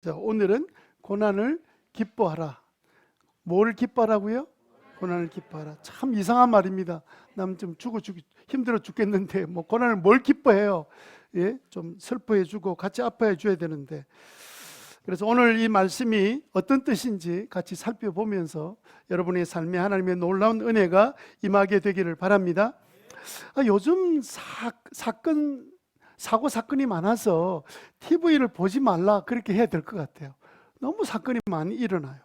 자, 오늘은 고난을 기뻐하라. 뭘 기뻐하라고요? 고난을 기뻐하라. 참 이상한 말입니다. 남 좀 힘들어 죽겠는데 뭐 고난을 뭘 기뻐해요? 예, 좀 슬퍼해주고 같이 아파해줘야 되는데. 그래서 오늘 이 말씀이 어떤 뜻인지 같이 살펴보면서 여러분의 삶에 하나님의 놀라운 은혜가 임하게 되기를 바랍니다. 요즘 사고 사건이 많아서 TV를 보지 말라 그렇게 해야 될 것 같아요. 너무 사건이 많이 일어나요.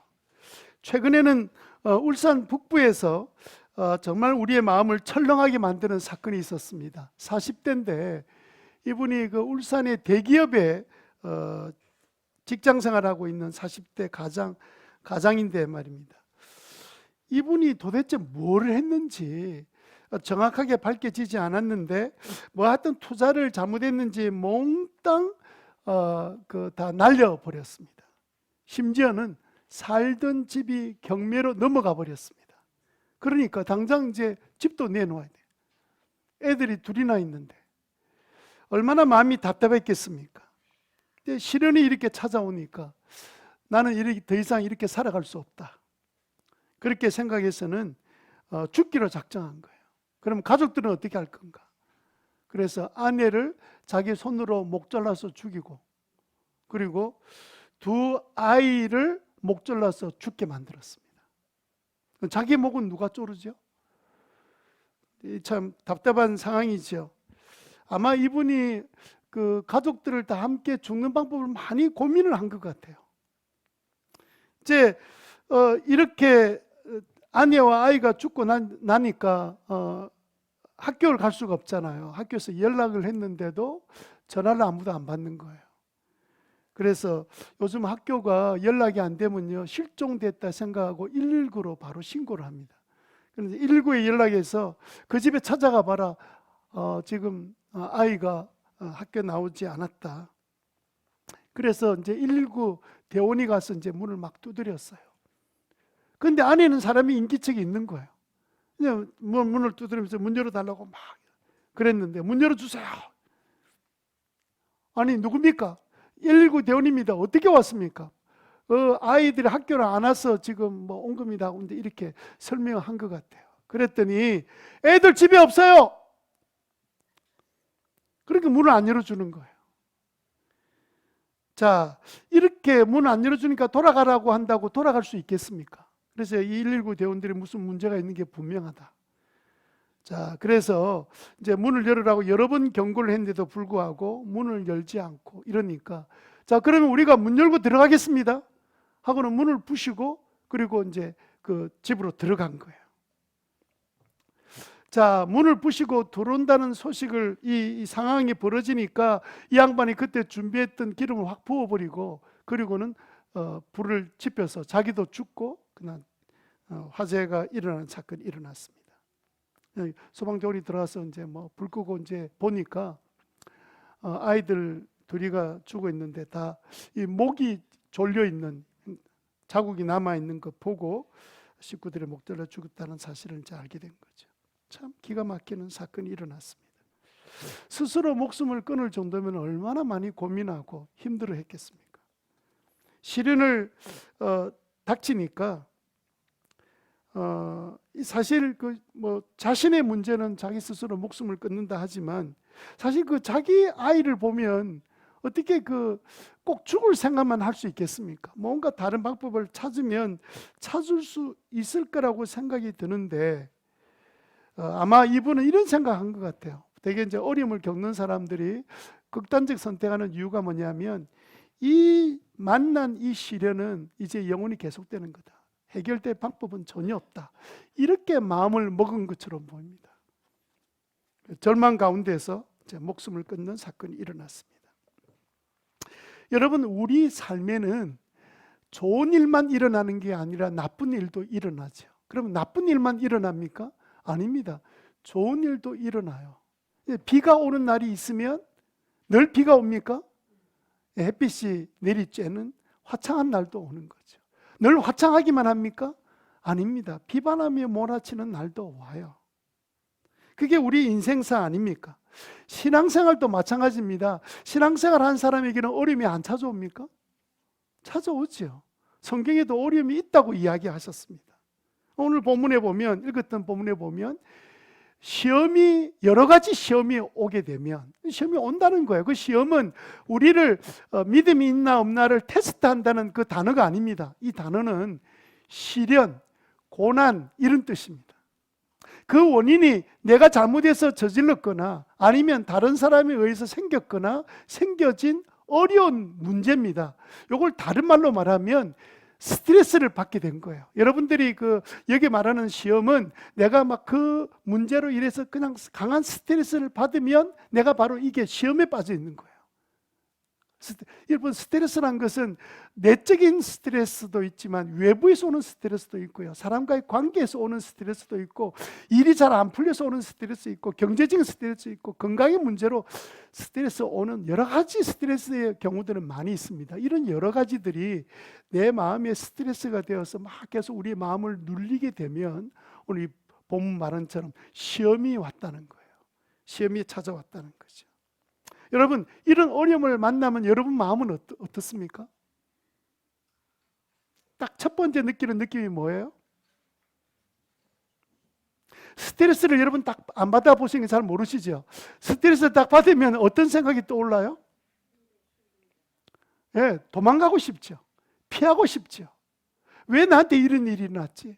최근에는 울산 북부에서 정말 우리의 마음을 철렁하게 만드는 사건이 있었습니다. 40대인데 이분이 그 울산의 대기업에 직장 생활하고 있는 40대 가장인데 말입니다. 이분이 도대체 뭘 했는지 정확하게 밝혀지지 않았는데 뭐 하여튼 투자를 잘못했는지 몽땅 다 날려버렸습니다. 심지어는 살던 집이 경매로 넘어가 버렸습니다. 그러니까 당장 이제 집도 내놓아야 돼요. 애들이 둘이나 있는데 얼마나 마음이 답답했겠습니까? 근데 시련이 이렇게 찾아오니까 나는 더 이상 이렇게 살아갈 수 없다. 그렇게 생각해서는 죽기로 작정한 거예요. 그럼 가족들은 어떻게 할 건가? 그래서 아내를 자기 손으로 목 잘라서 죽이고, 그리고 두 아이를 목 잘라서 죽게 만들었습니다. 자기 목은 누가 조르죠? 참 답답한 상황이죠. 아마 이분이 그 가족들을 다 함께 죽는 방법을 많이 고민을 한 것 같아요. 이제 이렇게 아내와 아이가 죽고 나니까 학교를 갈 수가 없잖아요. 학교에서 연락을 했는데도 전화를 아무도 안 받는 거예요. 그래서 요즘 학교가 연락이 안 되면요, 실종됐다 생각하고 119로 바로 신고를 합니다. 그런데 119에 연락해서 그 집에 찾아가 봐라. 지금 아이가 학교 나오지 않았다. 그래서 이제 119 대원이 가서 이제 문을 막 두드렸어요. 근데 안에는 사람이 인기척이 있는 거예요. 그냥 문을 두드리면서 문 열어달라고 막 그랬는데, 문 열어주세요. 아니, 누굽니까? 119 대원입니다. 어떻게 왔습니까? 아이들이 학교를 안 와서 지금 뭐 온 겁니다. 근데 이렇게 설명한 것 같아요. 그랬더니 애들 집에 없어요. 그러니까 문을 안 열어주는 거예요. 자, 이렇게 문 안 열어주니까 돌아가라고 한다고 돌아갈 수 있겠습니까? 그래서 이 119 대원들이 무슨 문제가 있는 게 분명하다. 자, 그래서 이제 문을 열으라고 여러 번 경고를 했는데도 불구하고 문을 열지 않고 이러니까, 자, 그러면 우리가 문 열고 들어가겠습니다 하고는 문을 부시고 그리고 이제 그 집으로 들어간 거예요. 자, 문을 부시고 들어온다는 소식을 이 상황이 벌어지니까 이 양반이 그때 준비했던 기름을 확 부어버리고, 그리고는 불을 지펴서 자기도 죽고 그냥 화재가 일어나는 사건이 일어났습니다. 소방대원이 들어가서 이제 뭐 불 끄고 이제 보니까 아이들 둘이가 죽어 있는데 다 이 목이 졸려 있는 자국이 남아 있는 거 보고 식구들의 목 잘라 죽었다는 사실을 이제 알게 된 거죠. 참 기가 막히는 사건이 일어났습니다. 스스로 목숨을 끊을 정도면 얼마나 많이 고민하고 힘들어 했겠습니까? 시련을 닥치니까 사실 뭐 자신의 문제는 자기 스스로 목숨을 끊는다 하지만, 사실 그 자기 아이를 보면 어떻게 꼭 죽을 생각만 할 수 있겠습니까? 뭔가 다른 방법을 찾으면 찾을 수 있을 거라고 생각이 드는데, 아마 이분은 이런 생각한 것 같아요. 되게 이제 어려움을 겪는 사람들이 극단적 선택하는 이유가 뭐냐면, 이 만난 이 시련은 이제 영원히 계속되는 거다. 해결될 방법은 전혀 없다. 이렇게 마음을 먹은 것처럼 보입니다. 절망 가운데서 이제 목숨을 끊는 사건이 일어났습니다. 여러분, 우리 삶에는 좋은 일만 일어나는 게 아니라 나쁜 일도 일어나죠. 그러면 나쁜 일만 일어납니까? 아닙니다. 좋은 일도 일어나요. 비가 오는 날이 있으면 늘 비가 옵니까? 햇빛이 내리쬐는 화창한 날도 오는 거죠. 늘 화창하기만 합니까? 아닙니다. 비바람이 몰아치는 날도 와요. 그게 우리 인생사 아닙니까? 신앙생활도 마찬가지입니다. 신앙생활 한 사람에게는 어려움이 안 찾아옵니까? 찾아오죠. 성경에도 어려움이 있다고 이야기하셨습니다. 오늘 본문에 보면, 읽었던 본문에 보면 시험이, 여러 가지 시험이 오게 되면, 시험이 온다는 거예요. 그 시험은 우리를 믿음이 있나 없나를 테스트한다는 그 단어가 아닙니다. 이 단어는 시련, 고난 이런 뜻입니다. 그 원인이 내가 잘못해서 저질렀거나 아니면 다른 사람에 의해서 생겼거나 생겨진 어려운 문제입니다. 이걸 다른 말로 말하면 스트레스를 받게 된 거예요. 여러분들이 여기 말하는 시험은 내가 막 그 문제로 인해서 그냥 강한 스트레스를 받으면 내가 바로 이게 시험에 빠져 있는 거예요. 여러분, 스트레스란 것은 내적인 스트레스도 있지만 외부에서 오는 스트레스도 있고요, 사람과의 관계에서 오는 스트레스도 있고, 일이 잘 안 풀려서 오는 스트레스 있고, 경제적인 스트레스 있고, 건강의 문제로 스트레스 오는 여러 가지 스트레스의 경우들은 많이 있습니다. 이런 여러 가지들이 내 마음에 스트레스가 되어서 막 계속 우리의 마음을 눌리게 되면 오늘 이 본문 말은처럼 시험이 왔다는 거예요. 시험이 찾아왔다는 거죠. 여러분, 이런 어려움을 만나면 여러분 마음은 어떻습니까? 딱 첫 번째 느끼는 느낌이 뭐예요? 스트레스를 여러분 딱 안 받아보시는 게 잘 모르시죠? 스트레스를 딱 받으면 어떤 생각이 떠올라요? 예, 도망가고 싶죠. 피하고 싶죠. 왜 나한테 이런 일이 났지?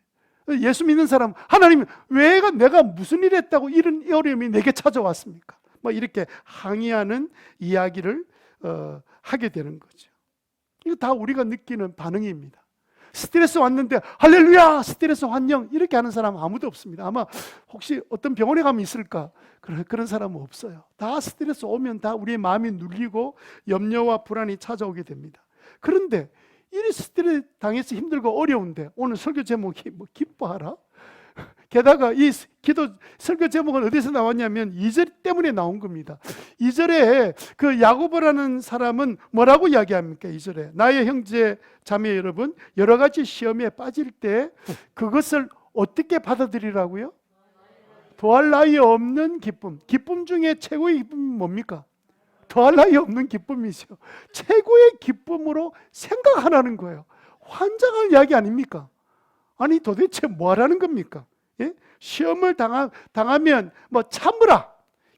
예수 믿는 사람, 하나님, 왜 내가 무슨 일 했다고 이런 어려움이 내게 찾아왔습니까? 뭐 이렇게 항의하는 이야기를 하게 되는 거죠. 이거 다 우리가 느끼는 반응입니다. 스트레스 왔는데 할렐루야 스트레스 환영 이렇게 하는 사람 아무도 없습니다. 아마 혹시 어떤 병원에 가면 있을까? 그런 사람은 없어요. 다 스트레스 오면 다 우리의 마음이 눌리고 염려와 불안이 찾아오게 됩니다. 그런데 이 스트레스 당해서 힘들고 어려운데 오늘 설교 제목이 뭐 기뻐하라? 게다가 이 기도 설교 제목은 어디서 나왔냐면 2절 때문에 나온 겁니다. 2절에 그 야고보라는 사람은 뭐라고 이야기합니까? 2절에 나의 형제 자매 여러분, 여러 가지 시험에 빠질 때 그것을 어떻게 받아들이라고요? 더할 나위 없는 기쁨. 기쁨 중에 최고의 기쁨이 뭡니까? 더할 나위 없는 기쁨이죠. 최고의 기쁨으로 생각하라는 거예요. 환장할 이야기 아닙니까? 아니 도대체 뭐 하라는 겁니까? 예? 시험을 당하면 뭐 참으라,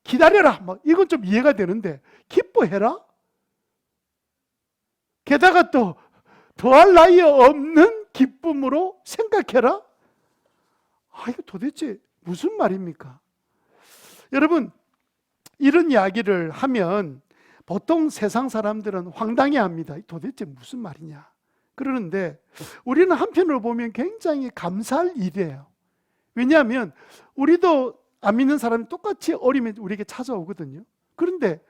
기다려라, 뭐 이건 좀 이해가 되는데 기뻐해라? 게다가 또 더할 나위 없는 기쁨으로 생각해라? 아, 이거 도대체 무슨 말입니까? 여러분, 이런 이야기를 하면 보통 세상 사람들은 황당해합니다. 도대체 무슨 말이냐? 그러는데 우리는 한편으로 보면 굉장히 감사할 일이에요. 왜냐하면 우리도 안 믿는 사람이 똑같이 어려움이 우리에게 찾아오거든요. 그런데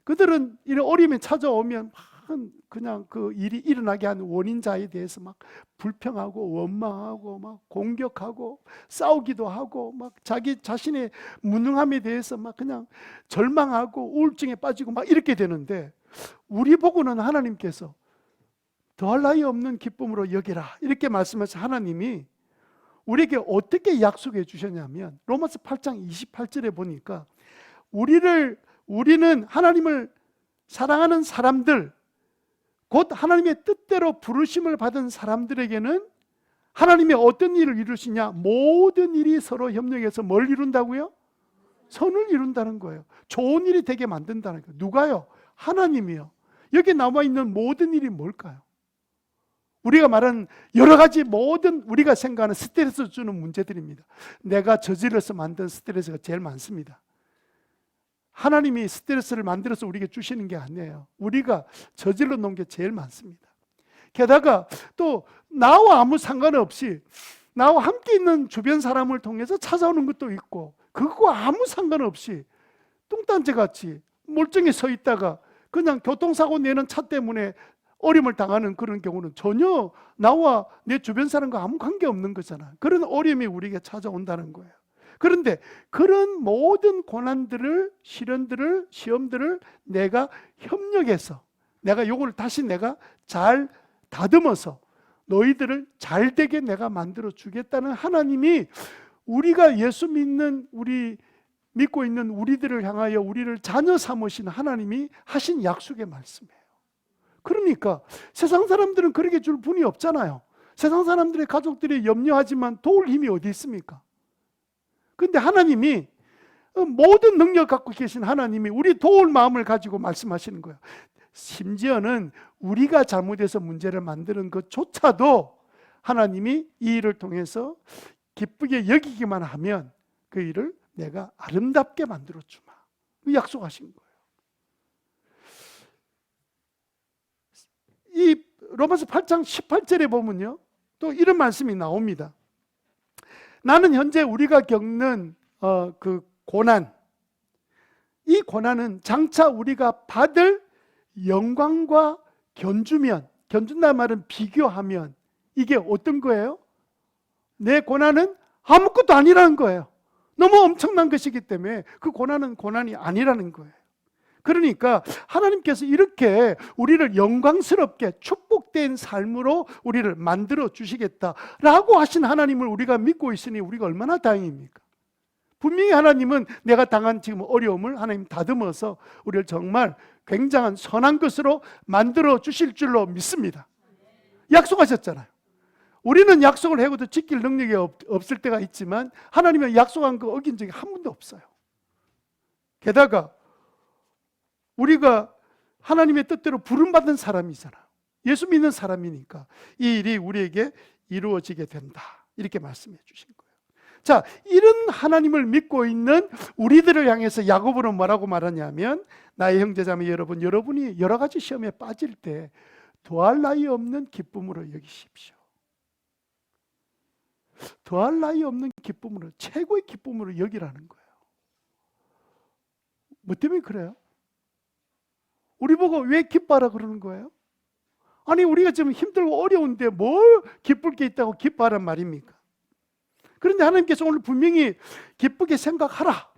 그들은 이런 어려움이 찾아오면 막 그냥 그 일이 일어나게 한 원인자에 대해서 막 불평하고 원망하고 막 공격하고 싸우기도 하고 막 자기 자신의 무능함에 대해서 막 그냥 절망하고 우울증에 빠지고 막 이렇게 되는데, 우리 보고는 하나님께서 더할 나위 없는 기쁨으로 여기라 이렇게 말씀하신 하나님이 우리에게 어떻게 약속해 주셨냐면 로마서 8장 28절에 보니까 우리는 하나님을 사랑하는 사람들, 곧 하나님의 뜻대로 부르심을 받은 사람들에게는 하나님이 어떤 일을 이루시냐? 모든 일이 서로 협력해서 뭘 이룬다고요? 선을 이룬다는 거예요. 좋은 일이 되게 만든다는 거예요. 누가요? 하나님이요. 여기 나와 있는 모든 일이 뭘까요? 우리가 말하는 여러 가지 모든 우리가 생각하는 스트레스 주는 문제들입니다. 내가 저질러서 만든 스트레스가 제일 많습니다. 하나님이 스트레스를 만들어서 우리에게 주시는 게 아니에요. 우리가 저질러 놓은 게 제일 많습니다. 게다가 또 나와 아무 상관없이 나와 함께 있는 주변 사람을 통해서 찾아오는 것도 있고, 그거와 아무 상관없이 뚱딴지같이 멀쩡히 서 있다가 그냥 교통사고 내는 차 때문에 어려움을 당하는 그런 경우는 전혀 나와 내 주변 사람과 아무 관계없는 거잖아요. 그런 어려움이 우리에게 찾아온다는 거예요. 그런데 그런 모든 고난들을, 시련들을, 시험들을 내가 협력해서 내가 요걸 다시 내가 잘 다듬어서 너희들을 잘 되게 내가 만들어 주겠다는 하나님이 우리가 예수 믿고 있는 우리들을 향하여 우리를 자녀 삼으신 하나님이 하신 약속의 말씀이에요. 그러니까 세상 사람들은 그렇게 줄 분이 없잖아요. 세상 사람들의 가족들이 염려하지만 도울 힘이 어디 있습니까? 근데 하나님이, 모든 능력 갖고 계신 하나님이 우리 도울 마음을 가지고 말씀하시는 거예요. 심지어는 우리가 잘못해서 문제를 만드는 것조차도 하나님이 이 일을 통해서 기쁘게 여기기만 하면 그 일을 내가 아름답게 만들어 주마, 약속하신 거예요. 이 로마서 8장 18절에 보면요, 또 이런 말씀이 나옵니다. 나는 현재 우리가 겪는 그 고난, 이 고난은 장차 우리가 받을 영광과 견준다는 말은 비교하면 이게 어떤 거예요? 내 고난은 아무것도 아니라는 거예요. 너무 엄청난 것이기 때문에 그 고난은 고난이 아니라는 거예요. 그러니까 하나님께서 이렇게 우리를 영광스럽게 축복된 삶으로 우리를 만들어 주시겠다라고 하신 하나님을 우리가 믿고 있으니 우리가 얼마나 다행입니까? 분명히 하나님은 내가 당한 지금 어려움을 하나님 다듬어서 우리를 정말 굉장한 선한 것으로 만들어 주실 줄로 믿습니다. 약속하셨잖아요. 우리는 약속을 해고도 지킬 능력이 없을 때가 있지만 하나님은 약속한 거 어긴 적이 한 번도 없어요. 게다가 우리가 하나님의 뜻대로 부름받은 사람이잖아요. 예수 믿는 사람이니까 이 일이 우리에게 이루어지게 된다, 이렇게 말씀해 주신 거예요. 자, 이런 하나님을 믿고 있는 우리들을 향해서 야고보는 뭐라고 말하냐면, 나의 형제자매 여러분, 여러분이 여러 가지 시험에 빠질 때 더할 나위 없는 기쁨으로 여기십시오. 더할 나위 없는 기쁨으로, 최고의 기쁨으로 여기라는 거예요. 뭐 때문에 그래요? 우리 보고 왜 기뻐하라 그러는 거예요? 아니, 우리가 지금 힘들고 어려운데 뭘 기쁠 게 있다고 기뻐하란 말입니까? 그런데 하나님께서 오늘 분명히 기쁘게 생각하라,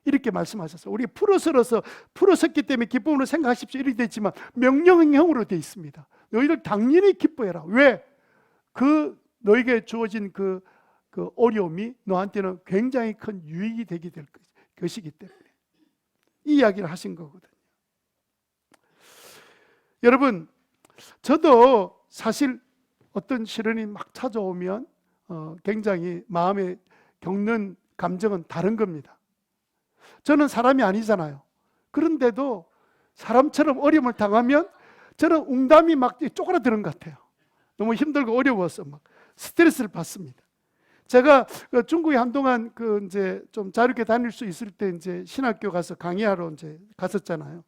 이렇게 말씀하셨어요. 우리 풀어섰기 때문에 기쁨으로 생각하십시오 이렇게 되어 있지만 명령형으로 되어 있습니다. 너희들 당연히 기뻐해라. 왜? 너에게 주어진 그 어려움이 너한테는 굉장히 큰 유익이 되게 될 것이기 때문에 이 이야기를 하신 거거든요. 여러분, 저도 사실 어떤 시련이 막 찾아오면 굉장히 마음에 겪는 감정은 다른 겁니다. 저는 사람이 아니잖아요. 그런데도 사람처럼 어려움을 당하면 저는 웅담이 막 쪼그라드는 것 같아요. 너무 힘들고 어려워서 막 스트레스를 받습니다. 제가 중국에 한동안 이제 좀 자유롭게 다닐 수 있을 때 이제 신학교 가서 강의하러 이제 갔었잖아요.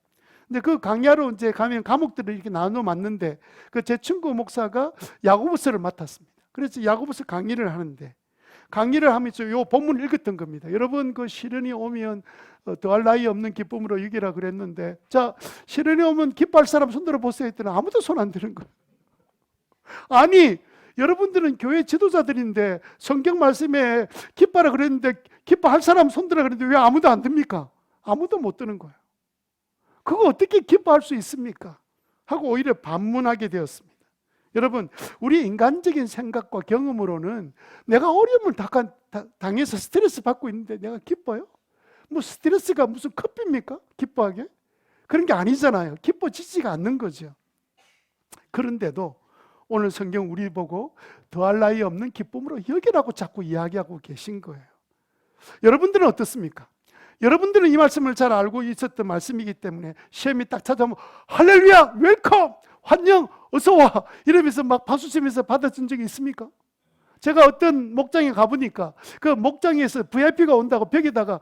근데 그 강의하러 이제 가면 과목들을 이렇게 나눠 맞는데 제 친구 목사가 야고보서를 맡았습니다. 그래서 야고보서 강의를 하는데, 강의를 하면서 요 본문을 읽었던 겁니다. 여러분, 그 시련이 오면 더할 나위 없는 기쁨으로 여기라 그랬는데, 자, 시련이 오면 기뻐할 사람 손들어 보세요 했더니 아무도 손 안 드는 거예요. 아니, 여러분들은 교회 지도자들인데 성경 말씀에 기뻐하라 그랬는데 기뻐할 사람 손들어 그랬는데 왜 아무도 안 듭니까? 아무도 못 드는 거예요. 그거 어떻게 기뻐할 수 있습니까? 하고 오히려 반문하게 되었습니다. 여러분, 우리 인간적인 생각과 경험으로는 내가 어려움을 당해서 스트레스 받고 있는데 내가 기뻐요? 뭐 스트레스가 무슨 커피입니까? 기뻐하게? 그런 게 아니잖아요. 기뻐지지가 않는 거죠. 그런데도 오늘 성경 우리 보고 더할 나위 없는 기쁨으로 여기라고 자꾸 이야기하고 계신 거예요. 여러분들은 어떻습니까? 여러분들은 이 말씀을 잘 알고 있었던 말씀이기 때문에 시험이 딱 찾아오면 할렐루야, 웰컴, 환영, 어서와 이러면서 막 박수치면서 받아준 적이 있습니까? 제가 어떤 목장에 가보니까 그 목장에서 VIP가 온다고 벽에다가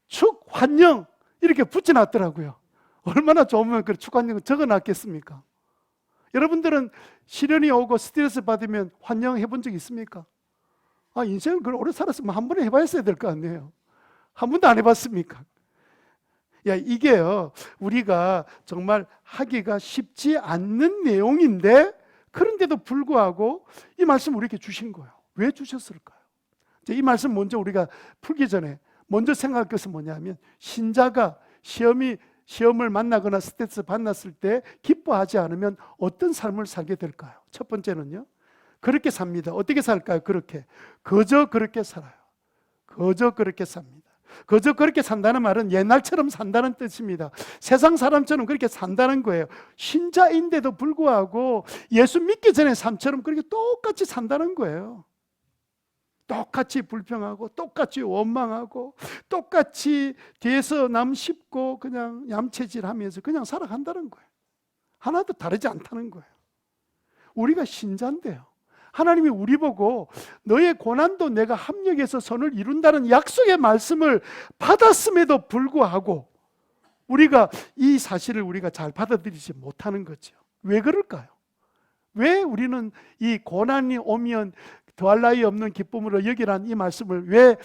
축 환영 이렇게 붙여놨더라고요. 얼마나 좋으면 그 축 환영을 적어놨겠습니까? 여러분들은 시련이 오고 스트레스 받으면 환영해 본 적 있습니까? 인생을 그걸 오래 살았으면 한 번에 해봤어야 될 거 아니에요. 한 번도 안 해봤습니까? 이게요, 우리가 정말 하기가 쉽지 않는 내용인데 그런데도 불구하고 이 말씀 우리에게 주신 거예요. 왜 주셨을까요? 이 말씀 먼저 우리가 풀기 전에 먼저 생각할 것은 뭐냐면, 신자가 시험을 만나거나 스트레스 받았을 때 기뻐하지 않으면 어떤 삶을 살게 될까요? 첫 번째는요, 그렇게 삽니다. 어떻게 살까요? 그렇게. 그저 그렇게 살아요. 그저 그렇게 삽니다. 그저 그렇게 산다는 말은 옛날처럼 산다는 뜻입니다. 세상 사람처럼 그렇게 산다는 거예요. 신자인데도 불구하고 예수 믿기 전의 삶처럼 그렇게 똑같이 산다는 거예요. 똑같이 불평하고 똑같이 원망하고 똑같이 뒤에서 남 씹고 그냥 얌체질하면서 그냥 살아간다는 거예요. 하나도 다르지 않다는 거예요. 우리가 신자인데요, 하나님이 우리 보고 너의 고난도 내가 합력해서 선을 이룬다는 약속의 말씀을 받았음에도 불구하고 우리가 이 사실을 우리가 잘 받아들이지 못하는 거죠. 왜 그럴까요? 왜 우리는 이 고난이 오면 더할 나위 없는 기쁨으로 여기란 이 말씀을 왜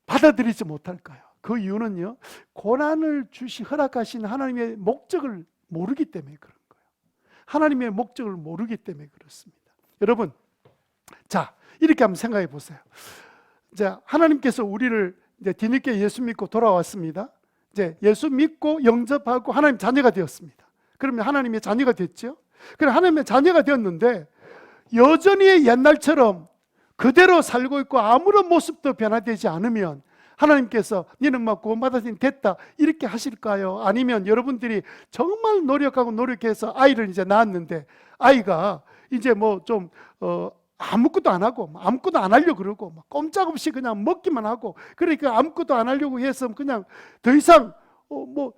받아들이지 못할까요? 그 이유는요, 고난을 허락하신 하나님의 목적을 모르기 때문에 그런 거예요. 하나님의 목적을 모르기 때문에 그렇습니다. 여러분, 자, 이렇게 한번 생각해 보세요. 이제 하나님께서 우리를 이제 뒤늦게 예수 믿고 돌아왔습니다. 이제 예수 믿고 영접하고 하나님 자녀가 되었습니다. 그러면 하나님의 자녀가 됐죠. 그럼 하나님의 자녀가 되었는데 여전히 옛날처럼 그대로 살고 있고 아무런 모습도 변화되지 않으면 하나님께서 너는 막 구원받았으니 됐다 이렇게 하실까요? 아니면 여러분들이 정말 노력하고 노력해서 아이를 이제 낳았는데 아이가 이제 뭐 좀 아무것도 안 하고 아무것도 안 하려고 그러고 꼼짝없이 그냥 먹기만 하고, 그러니까 아무것도 안 하려고 해서 그냥 더 이상 뭐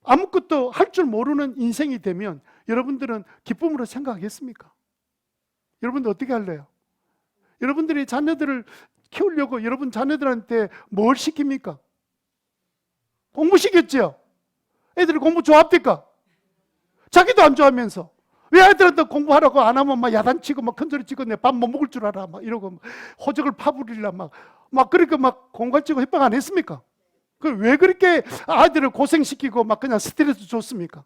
아무것도 할 줄 모르는 인생이 되면 여러분들은 기쁨으로 생각하겠습니까? 여러분들 어떻게 할래요? 여러분들이 자녀들을 키우려고 여러분 자녀들한테 뭘 시킵니까? 공부 시켰죠? 애들이 공부 좋아합니까? 자기도 안 좋아하면서 왜 애들한테 공부하라고 안 하면 막 야단치고 막 큰소리 치고 내 밥 못 먹을 줄 알아 막 이러고 호적을 파부리려 막 그렇게 막 공갈치고 협박 안 했습니까? 왜 그렇게 아이들을 고생시키고 막 그냥 스트레스 줬습니까?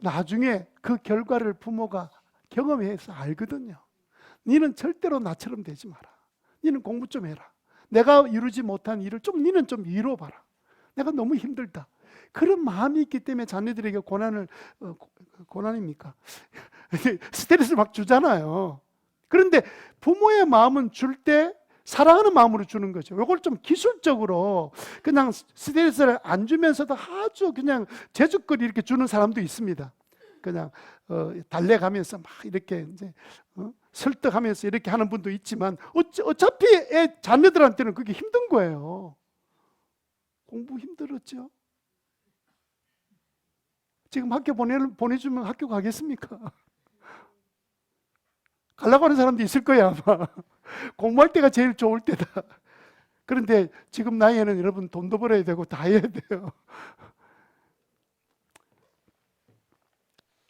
나중에 그 결과를 부모가 경험해서 알거든요. 너는 절대로 나처럼 되지 마라. 너는 공부 좀 해라. 내가 이루지 못한 일을 너는 좀 이뤄봐라. 내가 너무 힘들다. 그런 마음이 있기 때문에 자녀들에게 고난입니까? 스트레스를 막 주잖아요. 그런데 부모의 마음은 줄 때 사랑하는 마음으로 주는 거죠. 이걸 좀 기술적으로 그냥 스트레스를 안 주면서도 아주 그냥 제주거리 이렇게 주는 사람도 있습니다. 그냥 달래가면서 막 이렇게 이제 설득하면서 이렇게 하는 분도 있지만 어차피 자녀들한테는 그게 힘든 거예요. 공부 힘들었죠. 지금 학교 보내주면 학교 가겠습니까? 가려고 하는 사람도 있을 거야 아마. 공부할 때가 제일 좋을 때다. 그런데 지금 나이에는 여러분 돈도 벌어야 되고 다 해야 돼요.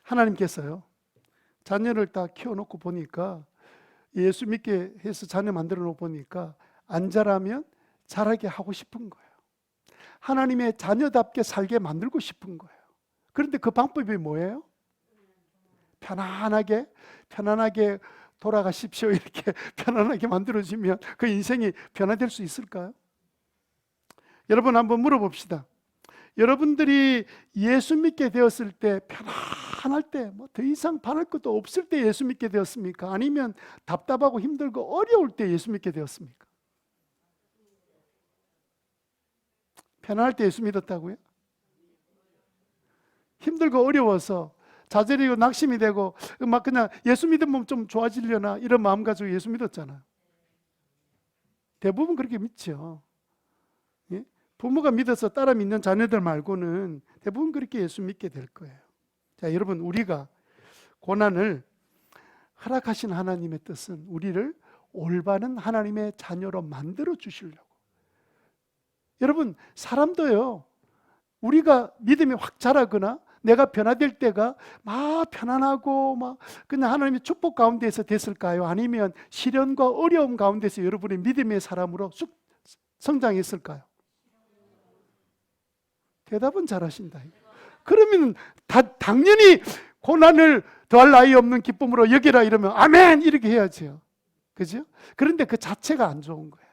하나님께서요, 자녀를 다 키워놓고 보니까 예수 믿게 해서 자녀 만들어 놓고 보니까 안 자라면 자라게 하고 싶은 거예요. 하나님의 자녀답게 살게 만들고 싶은 거예요. 그런데 그 방법이 뭐예요? 편안하게 돌아가십시오 이렇게 편안하게 만들어지면 그 인생이 변화될 수 있을까요? 여러분 한번 물어봅시다. 여러분들이 예수 믿게 되었을 때 편안할 때 더 이상 바랄 것도 없을 때 예수 믿게 되었습니까? 아니면 답답하고 힘들고 어려울 때 예수 믿게 되었습니까? 편안할 때 예수 믿었다고요? 힘들고 어려워서 좌절이고 낙심이 되고 막 그냥 예수 믿으면 좀 좋아지려나 이런 마음 가지고 예수 믿었잖아요. 대부분 그렇게 믿죠. 예? 부모가 믿어서 따라 믿는 자녀들 말고는 대부분 그렇게 예수 믿게 될 거예요. 자, 여러분, 우리가 고난을 허락하신 하나님의 뜻은 우리를 올바른 하나님의 자녀로 만들어 주시려고. 여러분, 사람도요, 우리가 믿음이 확 자라거나 내가 변화될 때가 막 편안하고 막 그냥 하나님의 축복 가운데서 됐을까요? 아니면 시련과 어려움 가운데서 여러분의 믿음의 사람으로 쑥 성장했을까요? 대답은 잘하신다. 그러면 당연히 고난을 더할 나위 없는 기쁨으로 여기라 이러면 아멘 이렇게 해야죠. 그죠? 그런데 그 자체가 안 좋은 거예요.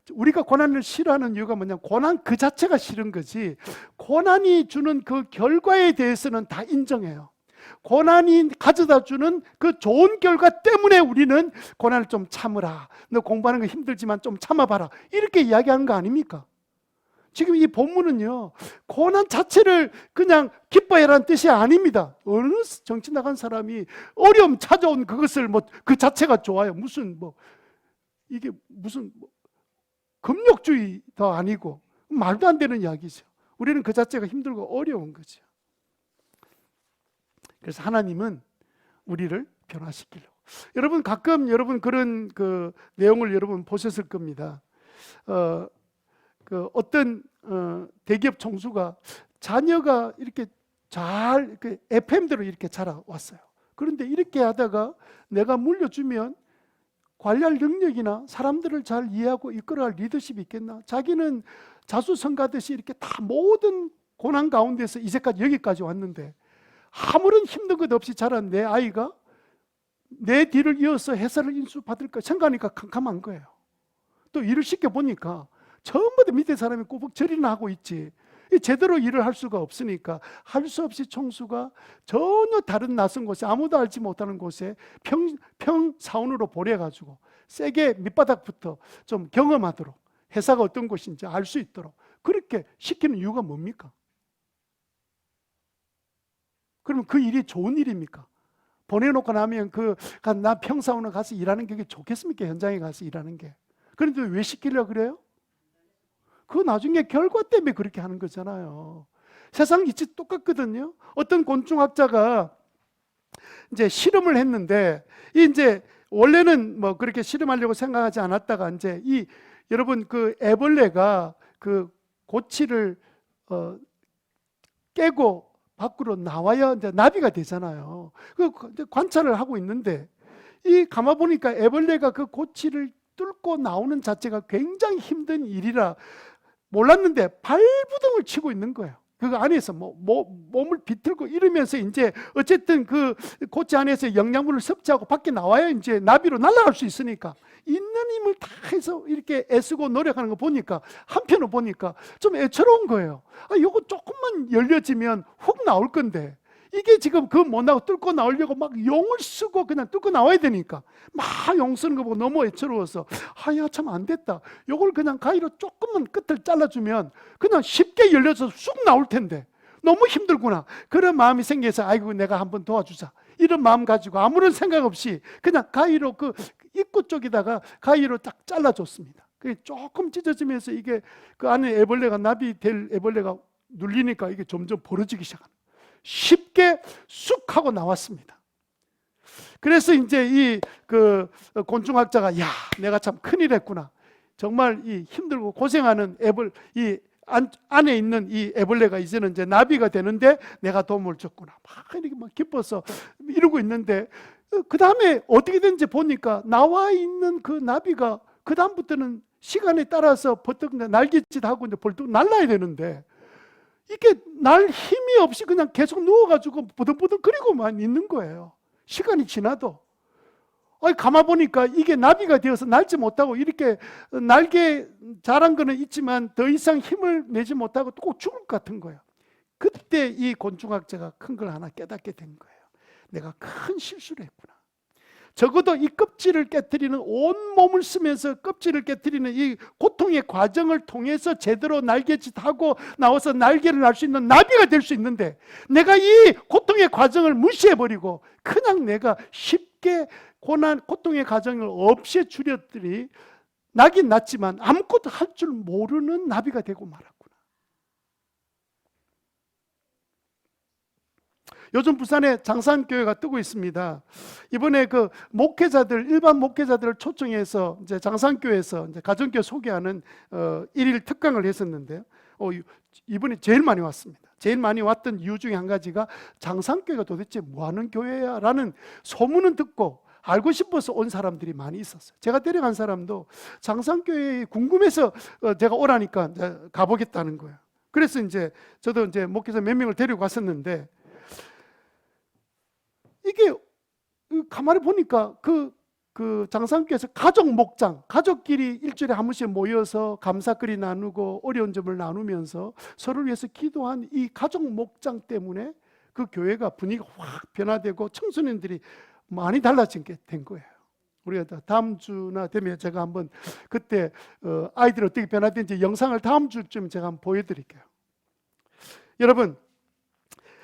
우리가 고난을 싫어하는 이유가 뭐냐면 고난 그 자체가 싫은 거지, 고난이 주는 그 결과에 대해서는 다 인정해요. 고난이 가져다 주는 그 좋은 결과 때문에 우리는 고난을 좀 참으라. 너 공부하는 거 힘들지만 좀 참아봐라. 이렇게 이야기하는 거 아닙니까? 지금 이 본문은요, 고난 자체를 그냥 기뻐해라는 뜻이 아닙니다. 어느 정치 나간 사람이 어려움 찾아온 그것을 그 자체가 좋아요. 이게 무슨 금욕주의도 아니고 말도 안 되는 이야기죠. 우리는 그 자체가 힘들고 어려운 거죠. 그래서 하나님은 우리를 변화시키려고. 여러분 가끔 여러분 그런 내용을 여러분 보셨을 겁니다. 어떤 대기업 총수가 자녀가 이렇게 잘 FM대로 이렇게 자라왔어요. 그런데 이렇게 하다가 내가 물려주면 관리할 능력이나 사람들을 잘 이해하고 이끌어갈 리더십이 있겠나? 자기는 자수성가듯이 이렇게 다 모든 고난 가운데서 이제까지 여기까지 왔는데 아무런 힘든 것 없이 자란 내 아이가 내 뒤를 이어서 회사를 인수받을까 생각하니까 캄캄한 거예요. 또 일을 시켜보니까 전부 다 밑에 사람이 꼬북 절이나 하고 있지, 제대로 일을 할 수가 없으니까 할 수 없이 총수가 전혀 다른 낯선 곳에, 아무도 알지 못하는 곳에 평사원으로 보내가지고 세게 밑바닥부터 좀 경험하도록, 회사가 어떤 곳인지 알 수 있도록 그렇게 시키는 이유가 뭡니까? 그러면 그 일이 좋은 일입니까? 보내놓고 나면 나 평사원에 가서 일하는 게 좋겠습니까? 현장에 가서 일하는 게. 그런데 왜 시키려고 그래요? 그 나중에 결과 때문에 그렇게 하는 거잖아요. 세상 이치 똑같거든요. 어떤 곤충학자가 이제 실험을 했는데, 이제 원래는 그렇게 실험하려고 생각하지 않았다가 이제 여러분 애벌레가 고치를 깨고 밖으로 나와야 이제 나비가 되잖아요. 관찰을 하고 있는데 가만 보니까 애벌레가 그 고치를 뚫고 나오는 자체가 굉장히 힘든 일이라 몰랐는데 발부둥을 치고 있는 거예요. 그 안에서 몸을 비틀고 이러면서 이제 어쨌든 그 고치 안에서 영양분을 섭취하고 밖에 나와야 이제 나비로 날아갈 수 있으니까 있는 힘을 다 해서 이렇게 애쓰고 노력하는 거 보니까, 한편으로 보니까 좀 애처로운 거예요. 요거 조금만 열려지면 훅 나올 건데 이게 지금 못 나고 뚫고 나오려고 막 용을 쓰고 그냥 뚫고 나와야 되니까 막 용 쓰는 거 보고 너무 애처로워서 참 안 됐다. 요걸 그냥 가위로 조금만 끝을 잘라주면 그냥 쉽게 열려서 쑥 나올 텐데 너무 힘들구나. 그런 마음이 생겨서 아이고 내가 한번 도와주자. 이런 마음 가지고 아무런 생각 없이 그냥 가위로 입구 쪽에다가 가위로 딱 잘라줬습니다. 조금 찢어지면서 이게 그 안에 나비 될 애벌레가 눌리니까 이게 점점 벌어지기 시작합니다. 쉽게 쑥 하고 나왔습니다. 그래서 이제 곤충학자가 내가 참 큰일 했구나. 정말 힘들고 고생하는 안에 있는 이 애벌레가 이제는 이제 나비가 되는데 내가 도움을 줬구나. 이렇게 기뻐서 이러고 있는데 그 다음에 어떻게든지 보니까 나와 있는 그 나비가 그 다음부터는 시간에 따라서 버뜩 날갯짓하고 이제 벌떡 날라야 되는데 이게 날 힘이 없이 그냥 계속 누워가지고 부들부들 거리고만 있는 거예요. 시간이 지나도. 가만 보니까 이게 나비가 되어서 날지 못하고 이렇게 날개 자란 거는 있지만 더 이상 힘을 내지 못하고 꼭 죽을 것 같은 거예요. 그때 이 곤충학자가 큰 걸 하나 깨닫게 된 거예요. 내가 큰 실수를 했구나. 적어도 이 껍질을 깨트리는, 온 몸을 쓰면서 껍질을 깨트리는 이 고통의 과정을 통해서 제대로 날개짓하고 나와서 날개를 날 수 있는 나비가 될 수 있는데 내가 이 고통의 과정을 무시해버리고 그냥 내가 쉽게 고통의 과정을 없애주렸더니 나긴 났지만 아무것도 할 줄 모르는 나비가 되고 말았구나. 요즘 부산에 장산교회가 뜨고 있습니다. 이번에 일반 목회자들을 초청해서 이제 장산교회에서 이제 가정교회 소개하는 일일 특강을 했었는데요. 이번에 제일 많이 왔습니다. 제일 많이 왔던 이유 중에 한 가지가 장산교회가 도대체 뭐하는 교회야? 라는 소문은 듣고 알고 싶어서 온 사람들이 많이 있었어요. 제가 데려간 사람도 장산교회에 궁금해서 제가 오라니까 가보겠다는 거예요. 그래서 저도 목회자 몇 명을 데리고 갔었는데 이게 가만히 보니까 장산교회에서 가족 목장, 가족끼리 일주일에 한 번씩 모여서 감사거리 나누고 어려운 점을 나누면서 서로를 위해서 기도한 이 가족 목장 때문에 그 교회가 분위기가 확 변화되고 청소년들이 많이 달라진 게 된 거예요. 우리가 다음 주나 되면 제가 한번 그때 아이들이 어떻게 변화된지 영상을 다음 주쯤 제가 한번 보여드릴게요. 여러분,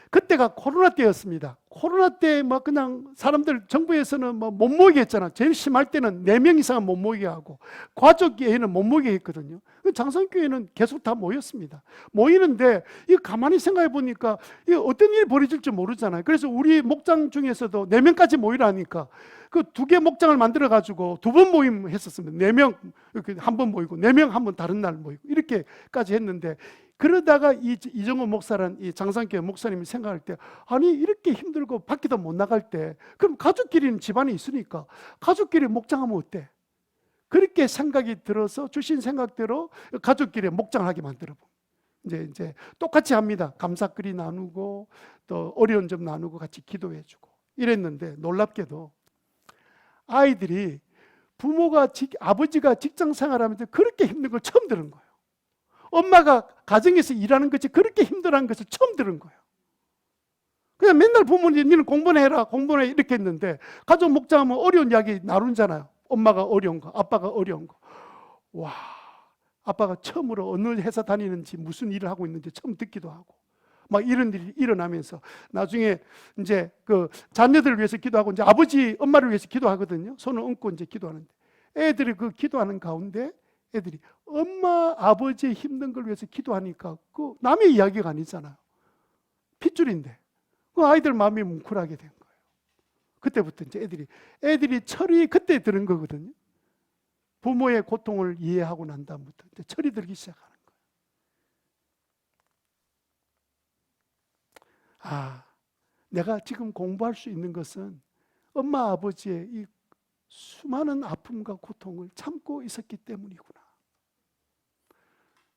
그때가 코로나 때였습니다. 코로나 때 뭐 그냥 사람들 정부에서는 뭐 못 모이게 했잖아. 제일 심할 때는 4명 이상은 못 모이게 하고 가족교회는 못 모이게 했거든요. 장성교회는 계속 다 모였습니다. 모이는데 이거 가만히 생각해 보니까 이거 어떤 일이 벌어질지 모르잖아요. 그래서 우리 목장 중에서도 4명까지 모이라니까 그 2개 목장을 만들어 가지고 2번 모임 했었습니다. 4명 이렇게 한 번 모이고 4명 한 번 다른 날 모이고 이렇게까지 했는데, 그러다가 이정호 목사라는 이 장성교회 목사님이 생각할 때, 아니 이렇게 힘들고 밖에도 못 나갈 때 그럼 가족끼리는 집안에 있으니까 가족끼리 목장하면 어때? 그렇게 생각이 들어서 주신 생각대로 가족끼리 목장을 하게 만들어 보면 이제 똑같이 합니다. 감사글이 나누고 또 어려운 점 나누고 같이 기도해주고 이랬는데, 놀랍게도 아이들이 아버지가 직장 생활하면서 그렇게 힘든 걸 처음 들은 거예요. 엄마가 가정에서 일하는 것이 그렇게 힘들어하는 것을 처음 들은 거예요. 그냥 맨날 부모님 니는 공부나 해라 공부나 해 이렇게 했는데, 가족 목장하면 어려운 이야기 나누잖아요. 엄마가 어려운 거, 아빠가 어려운 거. 와, 아빠가 처음으로 어느 회사 다니는지 무슨 일을 하고 있는지 처음 듣기도 하고 막 이런 일이 일어나면서 나중에 이제 그 자녀들을 위해서 기도하고 이제 아버지 엄마를 위해서 기도하거든요. 손을 얹고 이제 기도하는데, 애들이 그 기도하는 가운데 애들이 엄마 아버지의 힘든 걸 위해서 기도하니까 그 남의 이야기가 아니잖아요. 핏줄인데 그 아이들 마음이 뭉클하게 된 거예요. 그때부터 이제 애들이 철이 그때 드는 거거든요. 부모의 고통을 이해하고 난 다음부터 이제 철이 들기 시작하는 거예요. 아, 내가 지금 공부할 수 있는 것은 엄마 아버지의 이 수많은 아픔과 고통을 참고 있었기 때문이구나.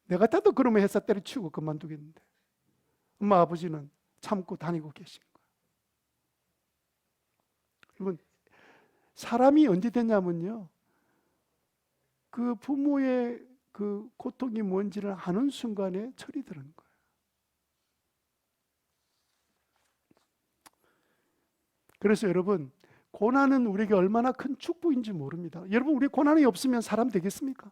내가 따도 그러면 회사 때려치우고 그만두겠는데 엄마 아버지는 참고 다니고 계신 거예요. 여러분, 사람이 언제 되냐면요, 그 부모의 그 고통이 뭔지를 아는 순간에 철이 드는 거예요. 그래서 여러분, 고난은 우리에게 얼마나 큰 축복인지 모릅니다. 여러분, 우리 고난이 없으면 사람 되겠습니까?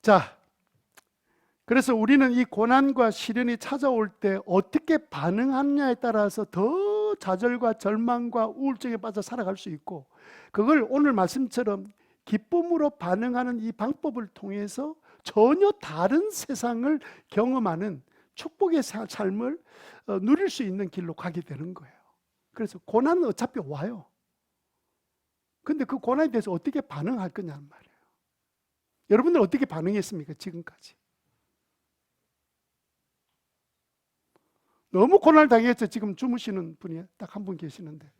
자, 그래서 우리는 이 고난과 시련이 찾아올 때 어떻게 반응하느냐에 따라서 더 좌절과 절망과 우울증에 빠져 살아갈 수 있고, 그걸 오늘 말씀처럼 기쁨으로 반응하는 이 방법을 통해서 전혀 다른 세상을 경험하는 축복의 삶을 누릴 수 있는 길로 가게 되는 거예요. 그래서 고난은 어차피 와요. 근데 그 고난에 대해서 어떻게 반응할 거냐는 말이에요. 여러분들 어떻게 반응했습니까? 지금까지 너무 고난을 당했죠. 지금 주무시는 분이 딱 한 분 계시는데,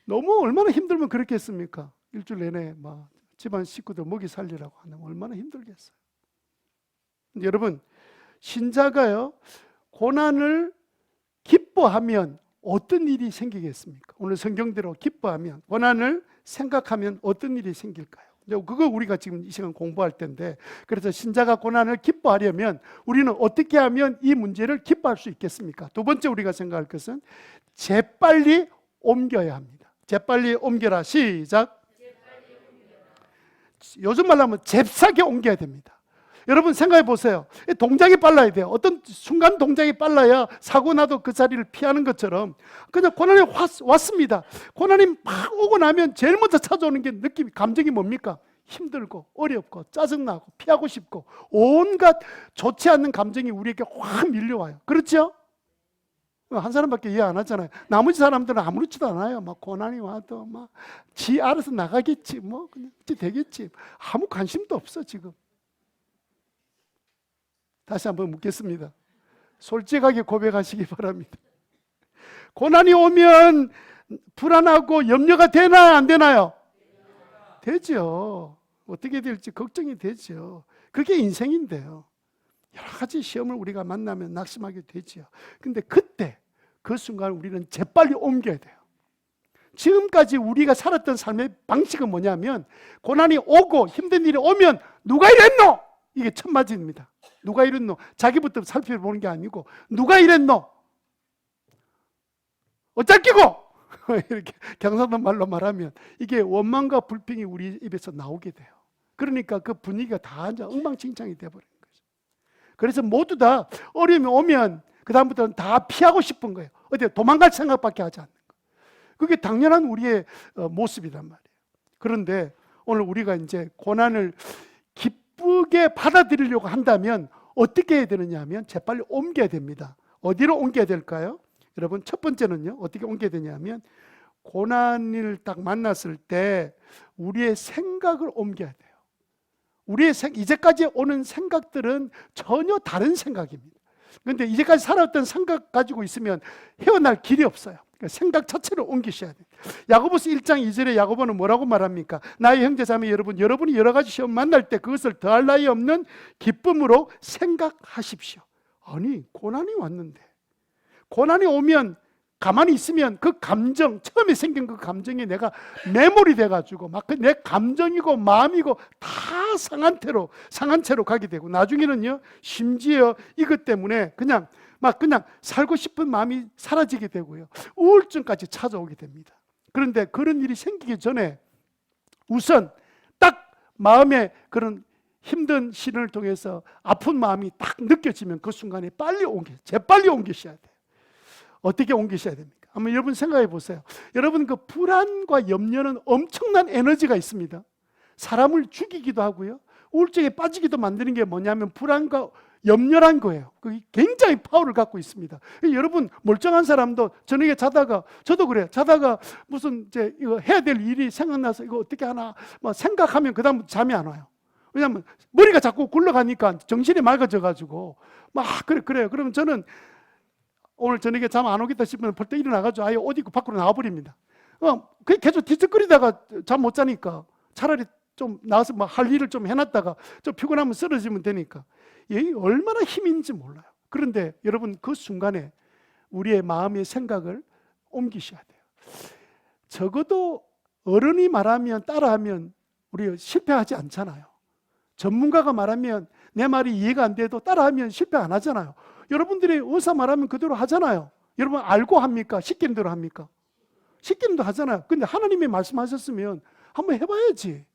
너무 얼마나 힘들면 그렇게 했습니까? 일주일 내내 막 집안 식구들 먹이 살리라고 하면 얼마나 힘들겠어요. 여러분, 신자가요 고난을 기뻐하면 어떤 일이 생기겠습니까? 오늘 성경대로 기뻐하면, 고난을 생각하면 어떤 일이 생길까요? 그거 우리가 지금 이 시간 공부할 텐데, 그래서 신자가 고난을 기뻐하려면 우리는 어떻게 하면 이 문제를 기뻐할 수 있겠습니까? 두 번째 우리가 생각할 것은 재빨리 옮겨야 합니다. 재빨리 옮겨라. 시작. 요즘 말로 하면 잽싸게 옮겨야 됩니다. 여러분 생각해 보세요. 동작이 빨라야 돼요. 어떤 순간 동작이 빨라야 사고 나도 그 자리를 피하는 것처럼, 그냥 고난이 왔습니다. 고난이 막 오고 나면 제일 먼저 찾아오는 게 감정이 뭡니까? 힘들고 어렵고 짜증나고 피하고 싶고 온갖 좋지 않는 감정이 우리에게 확 밀려와요. 그렇죠? 한 사람밖에 이해 안 하잖아요. 나머지 사람들은 아무렇지도 않아요. 막 고난이 와도 막 지 알아서 나가겠지, 뭐 그냥 되겠지, 아무 관심도 없어 지금. 다시 한번 묻겠습니다. 솔직하게 고백하시기 바랍니다. 고난이 오면 불안하고 염려가 되나요, 안 되나요? 되죠. 어떻게 될지 걱정이 되죠. 그게 인생인데요. 여러 가지 시험을 우리가 만나면 낙심하게 되죠. 근데 그때 그 순간 우리는 재빨리 옮겨야 돼요. 지금까지 우리가 살았던 삶의 방식은 뭐냐면 고난이 오고 힘든 일이 오면 누가 이랬노? 이게 첫 마디입니다. 누가 이랬노? 자기부터 살펴보는 게 아니고 누가 이랬노? 어쩔 끼고! 이렇게 경상도 말로 말하면 이게 원망과 불평이 우리 입에서 나오게 돼요. 그러니까 그 분위기가 다 이제 엉망진창이 돼버리는 거죠. 그래서 모두 다 어려움이 오면 그 다음부터는 다 피하고 싶은 거예요. 어디 도망갈 생각밖에 하지 않는 거예요. 그게 당연한 우리의 모습이란 말이에요. 그런데 오늘 우리가 이제 고난을 기쁘게 받아들이려고 한다면 어떻게 해야 되느냐 하면 재빨리 옮겨야 됩니다. 어디로 옮겨야 될까요? 여러분, 첫 번째는요, 어떻게 옮겨야 되냐면 고난을 딱 만났을 때 우리의 생각을 옮겨야 돼요. 우리의 이제까지 오는 생각들은 전혀 다른 생각입니다. 그런데 이제까지 살아왔던 생각 가지고 있으면 헤어날 길이 없어요. 그러니까 생각 자체를 옮기셔야 돼요. 야고보서 1장 2절에 야고보는 뭐라고 말합니까? 나의 형제자매 여러분, 여러분이 여러 가지 시험 만날 때 그것을 더할 나위 없는 기쁨으로 생각하십시오. 아니, 고난이 왔는데, 고난이 오면 가만히 있으면 그 감정, 처음에 생긴 그 감정이 내가 메모리 돼가지고 막 내 감정이고 마음이고 다 상한 채로 가게 되고, 나중에는요, 심지어 이것 때문에 그냥 살고 싶은 마음이 사라지게 되고요, 우울증까지 찾아오게 됩니다. 그런데 그런 일이 생기기 전에 우선 딱 마음에 그런 힘든 시련을 통해서 아픈 마음이 딱 느껴지면 그 순간에 재빨리 옮기셔야 돼요. 어떻게 옮기셔야 됩니까? 한번 여러분 생각해 보세요. 여러분, 그 불안과 염려는 엄청난 에너지가 있습니다. 사람을 죽이기도 하고요, 우울증에 빠지기도 만드는 게 뭐냐면 불안과 염려란 거예요. 그게 굉장히 파워를 갖고 있습니다. 여러분, 멀쩡한 사람도 저녁에 자다가, 저도 그래요. 자다가 무슨 이제 이거 해야 될 일이 생각나서 이거 어떻게 하나 뭐 생각하면 그다음 잠이 안 와요. 왜냐하면 머리가 자꾸 굴러가니까 정신이 맑아져가지고 막 그래요. 그러면 저는 오늘 저녁에 잠 안 오겠다 싶으면 벌떡 일어나가지고 아예 옷 입고 밖으로 나와버립니다. 계속 뒤척거리다가 잠 못 자니까 차라리 좀 나와서 뭐 할 일을 좀 해놨다가 좀 피곤하면 쓰러지면 되니까. 이게 얼마나 힘인지 몰라요. 그런데 여러분, 그 순간에 우리의 마음의 생각을 옮기셔야 돼요. 적어도 어른이 말하면 따라하면 우리 실패하지 않잖아요. 전문가가 말하면 내 말이 이해가 안 돼도 따라하면 실패 안 하잖아요. 여러분들이 의사 말하면 그대로 하잖아요. 여러분 알고 합니까? 시키는 대로 합니까? 시키는 대로 하잖아요. 근데 하나님이 말씀하셨으면 한번 해봐야지.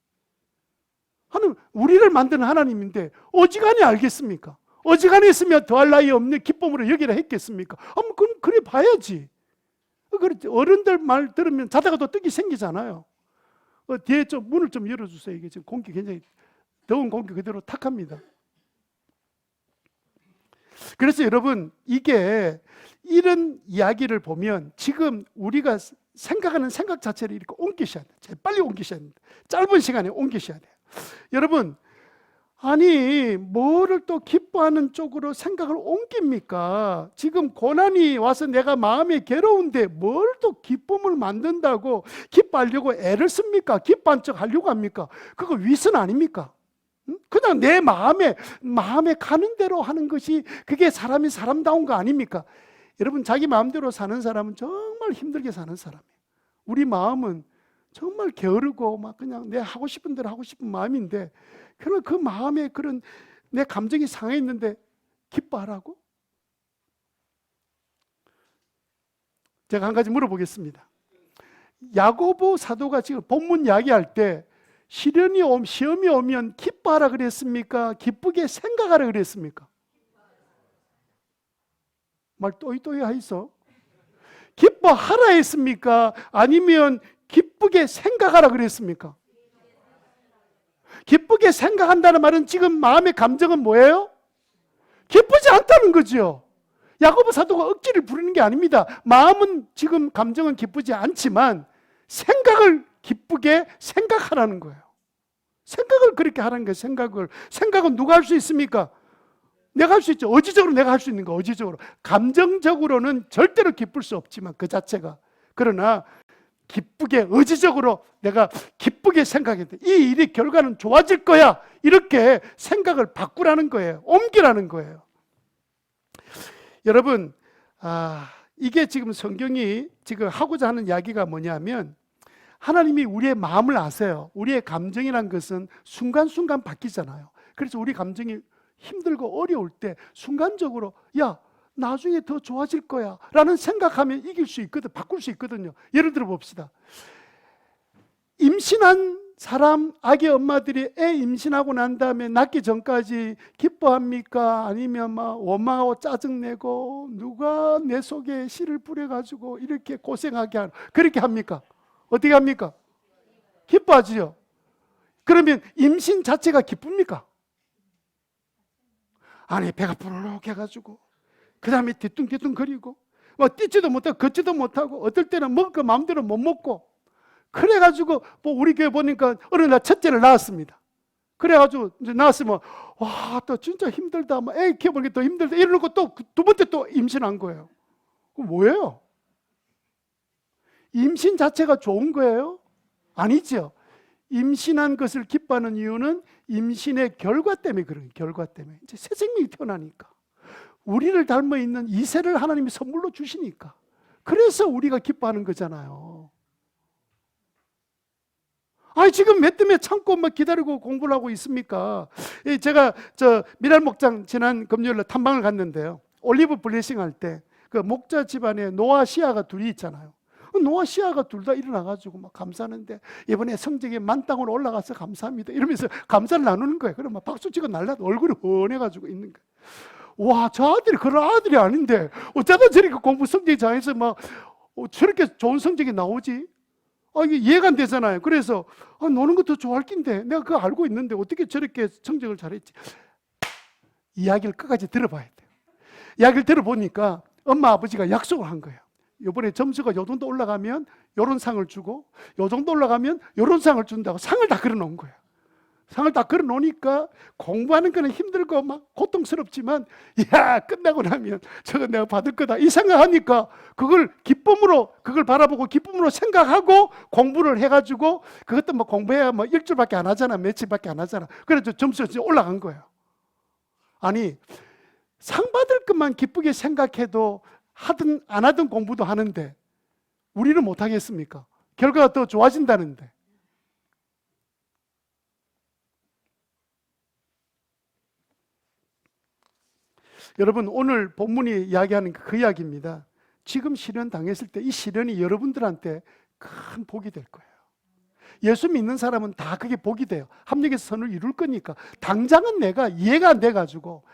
하나님, 우리를 만드는 하나님인데 어지간히 알겠습니까? 어지간히 했으면 더할 나위 없는 기쁨으로 여기라 했겠습니까? 한번 그래 봐야지. 어른들 말 들으면 자다가 또 떡이 생기잖아요. 뒤에 좀 문을 좀 열어주세요. 이게 지금 공기 굉장히 더운 공기 그대로 탁합니다. 그래서 여러분, 이게 이런 이야기를 보면 지금 우리가 생각하는 생각 자체를 이렇게 옮기셔야 돼요. 재빨리 옮기셔야 됩니다. 짧은 시간에 옮기셔야 돼요. 여러분, 아니 뭐를 또 기뻐하는 쪽으로 생각을 옮깁니까? 지금 고난이 와서 내가 마음이 괴로운데 뭘 또 기쁨을 만든다고 기뻐하려고 애를 씁니까? 기뻐한 척 하려고 합니까? 그거 위선 아닙니까? 그냥 내 마음에 가는 대로 하는 것이 그게 사람이 사람다운 거 아닙니까? 여러분, 자기 마음대로 사는 사람은 정말 힘들게 사는 사람이에요. 우리 마음은 정말 게으르고 막 그냥 내 하고 싶은 대로 하고 싶은 마음인데, 그러나 그 마음에 그런 내 감정이 상해 있는데 기뻐하라고? 제가 한 가지 물어보겠습니다. 야고보 사도가 지금 본문 이야기할 때 시험이 오면 기뻐하라 그랬습니까? 기쁘게 생각하라 그랬습니까? 말 또이또이 하이소. 기뻐하라 했습니까? 아니면 기쁘게 생각하라 그랬습니까? 기쁘게 생각한다는 말은 지금 마음의 감정은 뭐예요? 기쁘지 않다는 거죠. 야고보 사도가 억지를 부리는 게 아닙니다. 마음은 지금 감정은 기쁘지 않지만 생각을 기쁘게 생각하라는 거예요. 생각을 그렇게 하라는 거예요. 생각은 누가 할 수 있습니까? 내가 할 수 있죠. 의지적으로 내가 할 수 있는 거, 의지적으로. 감정적으로는 절대로 기쁠 수 없지만 그 자체가. 그러나 기쁘게, 의지적으로 내가 기쁘게 생각해야 돼. 이 일의 결과는 좋아질 거야. 이렇게 생각을 바꾸라는 거예요. 옮기라는 거예요. 여러분, 이게 지금 성경이 지금 하고자 하는 이야기가 뭐냐면, 하나님이 우리의 마음을 아세요. 우리의 감정이란 것은 순간순간 바뀌잖아요. 그래서 우리 감정이 힘들고 어려울 때 순간적으로 야, 나중에 더 좋아질 거야 라는 생각하면 이길 수 있거든, 바꿀 수 있거든요. 예를 들어 봅시다. 임신한 사람, 아기 엄마들이 애 임신하고 난 다음에 낳기 전까지 기뻐합니까? 아니면 막 원망하고 짜증내고 누가 내 속에 씨를 뿌려가지고 이렇게 고생하게 하는, 그렇게 합니까? 어떻게 합니까? 기뻐하지요. 그러면 임신 자체가 기쁩니까? 아니, 배가 부르륵 해가지고 그 다음에 뒤뚱뒤뚱 거리고 뭐 뛰지도 못하고 걷지도 못하고 어떨 때는 먹을 거 마음대로 못 먹고, 그래가지고 뭐 우리 교회 보니까 어느 날 첫째를 낳았습니다. 그래가지고 이제 낳았으면 와, 또 진짜 힘들다, 뭐 애 키워보는 게 더 힘들다 이러고 또 두 번째 또 임신한 거예요. 그럼 뭐예요? 임신 자체가 좋은 거예요? 아니죠. 임신한 것을 기뻐하는 이유는 임신의 결과 때문에 그래요. 결과 때문에. 이제 새 생명이 태어나니까. 우리를 닮아 있는 이세를 하나님이 선물로 주시니까. 그래서 우리가 기뻐하는 거잖아요. 아니, 지금 몇 때문에 참고 막 기다리고 공부를 하고 있습니까? 제가 미랄 목장 지난 금요일에 탐방을 갔는데요. 올리브 블레싱 할 때 그 목자 집안에 노아 시아가 둘이 있잖아요. 노아 시아가 둘 다 일어나가지고 막 감사하는데, 이번에 성적이 만땅으로 올라가서 감사합니다 이러면서 감사를 나누는 거예요. 그러면 박수 치고 날라도 얼굴이 훤해가지고 있는 거예요. 와, 저 아들이 그런 아들이 아닌데 어쩌다 저렇게 공부 성적이 잘해서 막 저렇게 좋은 성적이 나오지? 이게 이해가 안 되잖아요. 그래서 노는 것도 좋아할 낀데 내가 그거 알고 있는데 어떻게 저렇게 성적을 잘했지? 이야기를 끝까지 들어봐야 돼요. 이야기를 들어보니까 엄마 아버지가 약속을 한 거예요. 이번에 점수가 요 정도 올라가면 요런 상을 주고, 요 정도 올라가면 요런 상을 준다고 상을 다 걸어놓은 거예요. 상을 다 걸어놓으니까 공부하는 거는 힘들고 막 고통스럽지만, 야, 끝나고 나면 저거 내가 받을 거다 이 생각하니까 그걸 기쁨으로, 그걸 바라보고 기쁨으로 생각하고 공부를 해가지고, 그것도 뭐 공부해야 뭐 일주일밖에 안 하잖아, 며칠밖에 안 하잖아. 그래서 점수가 올라간 거예요. 아니, 상 받을 것만 기쁘게 생각해도 하든 안 하든 공부도 하는데 우리는 못 하겠습니까? 결과가 더 좋아진다는데. 여러분, 오늘 본문이 이야기하는 그 이야기입니다. 지금 시련 당했을 때 이 시련이 여러분들한테 큰 복이 될 거예요. 예수 믿는 사람은 다 그게 복이 돼요. 합력해서 선을 이룰 거니까. 당장은 내가 이해가 안 돼가지고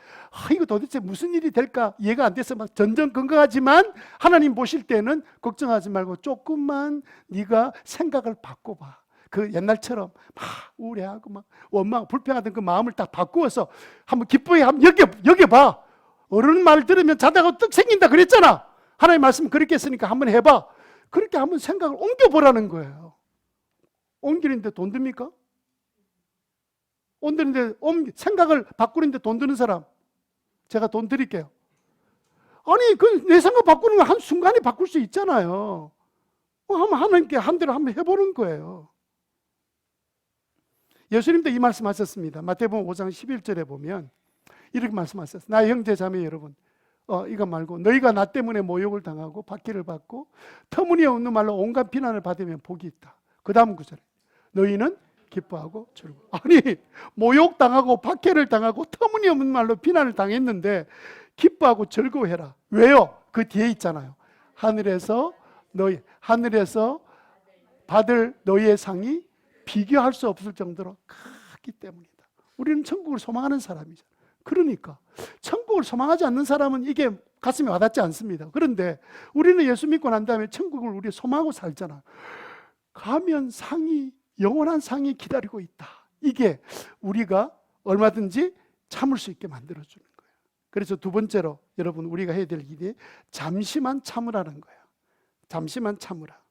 이거 도대체 무슨 일이 될까 이해가 안 돼서 막 전전긍긍하지만, 하나님 보실 때는 걱정하지 말고 조금만 네가 생각을 바꿔봐. 그 옛날처럼 막 우울해하고 막 원망 불평하던 그 마음을 딱 바꾸어서 한번 기쁘게 한번 여겨봐. 어른 말 들으면 자다가 떡 생긴다 그랬잖아. 하나님 말씀 그렇게 했으니까 한번 해봐. 그렇게 한번 생각을 옮겨보라는 거예요. 옮기는데 돈 듭니까? 옮기는데 생각을 바꾸는데 돈 드는 사람, 제가 돈 드릴게요. 아니, 내 생각 바꾸는 건 한순간에 바꿀 수 있잖아요. 한번 하나님께 한 대로 한번 해보는 거예요. 예수님도 이 말씀 하셨습니다. 마태복음 5장 11절에 보면 이렇게 말씀하셨어요. 나의 형제 자매 여러분, 이거 말고 너희가 나 때문에 모욕을 당하고 박해를 받고 터무니없는 말로 온갖 비난을 받으면 복이 있다. 그 다음 구절에 너희는 기뻐하고 즐거워. 아니, 모욕당하고 박해를 당하고 터무니없는 말로 비난을 당했는데 기뻐하고 즐거워해라. 왜요? 그 뒤에 있잖아요. 하늘에서 받을 너희의 상이 비교할 수 없을 정도로 크기 때문이다. 우리는 천국을 소망하는 사람이죠. 그러니까 천국을 소망하지 않는 사람은 이게 가슴에 와닿지 않습니다. 그런데 우리는 예수 믿고 난 다음에 천국을 우리 소망하고 살잖아. 가면 상이, 영원한 상이 기다리고 있다. 이게 우리가 얼마든지 참을 수 있게 만들어주는 거예요. 그래서 두 번째로 여러분 우리가 해야 될 일이 잠시만 참으라는 거예요. 잠시만 참으라.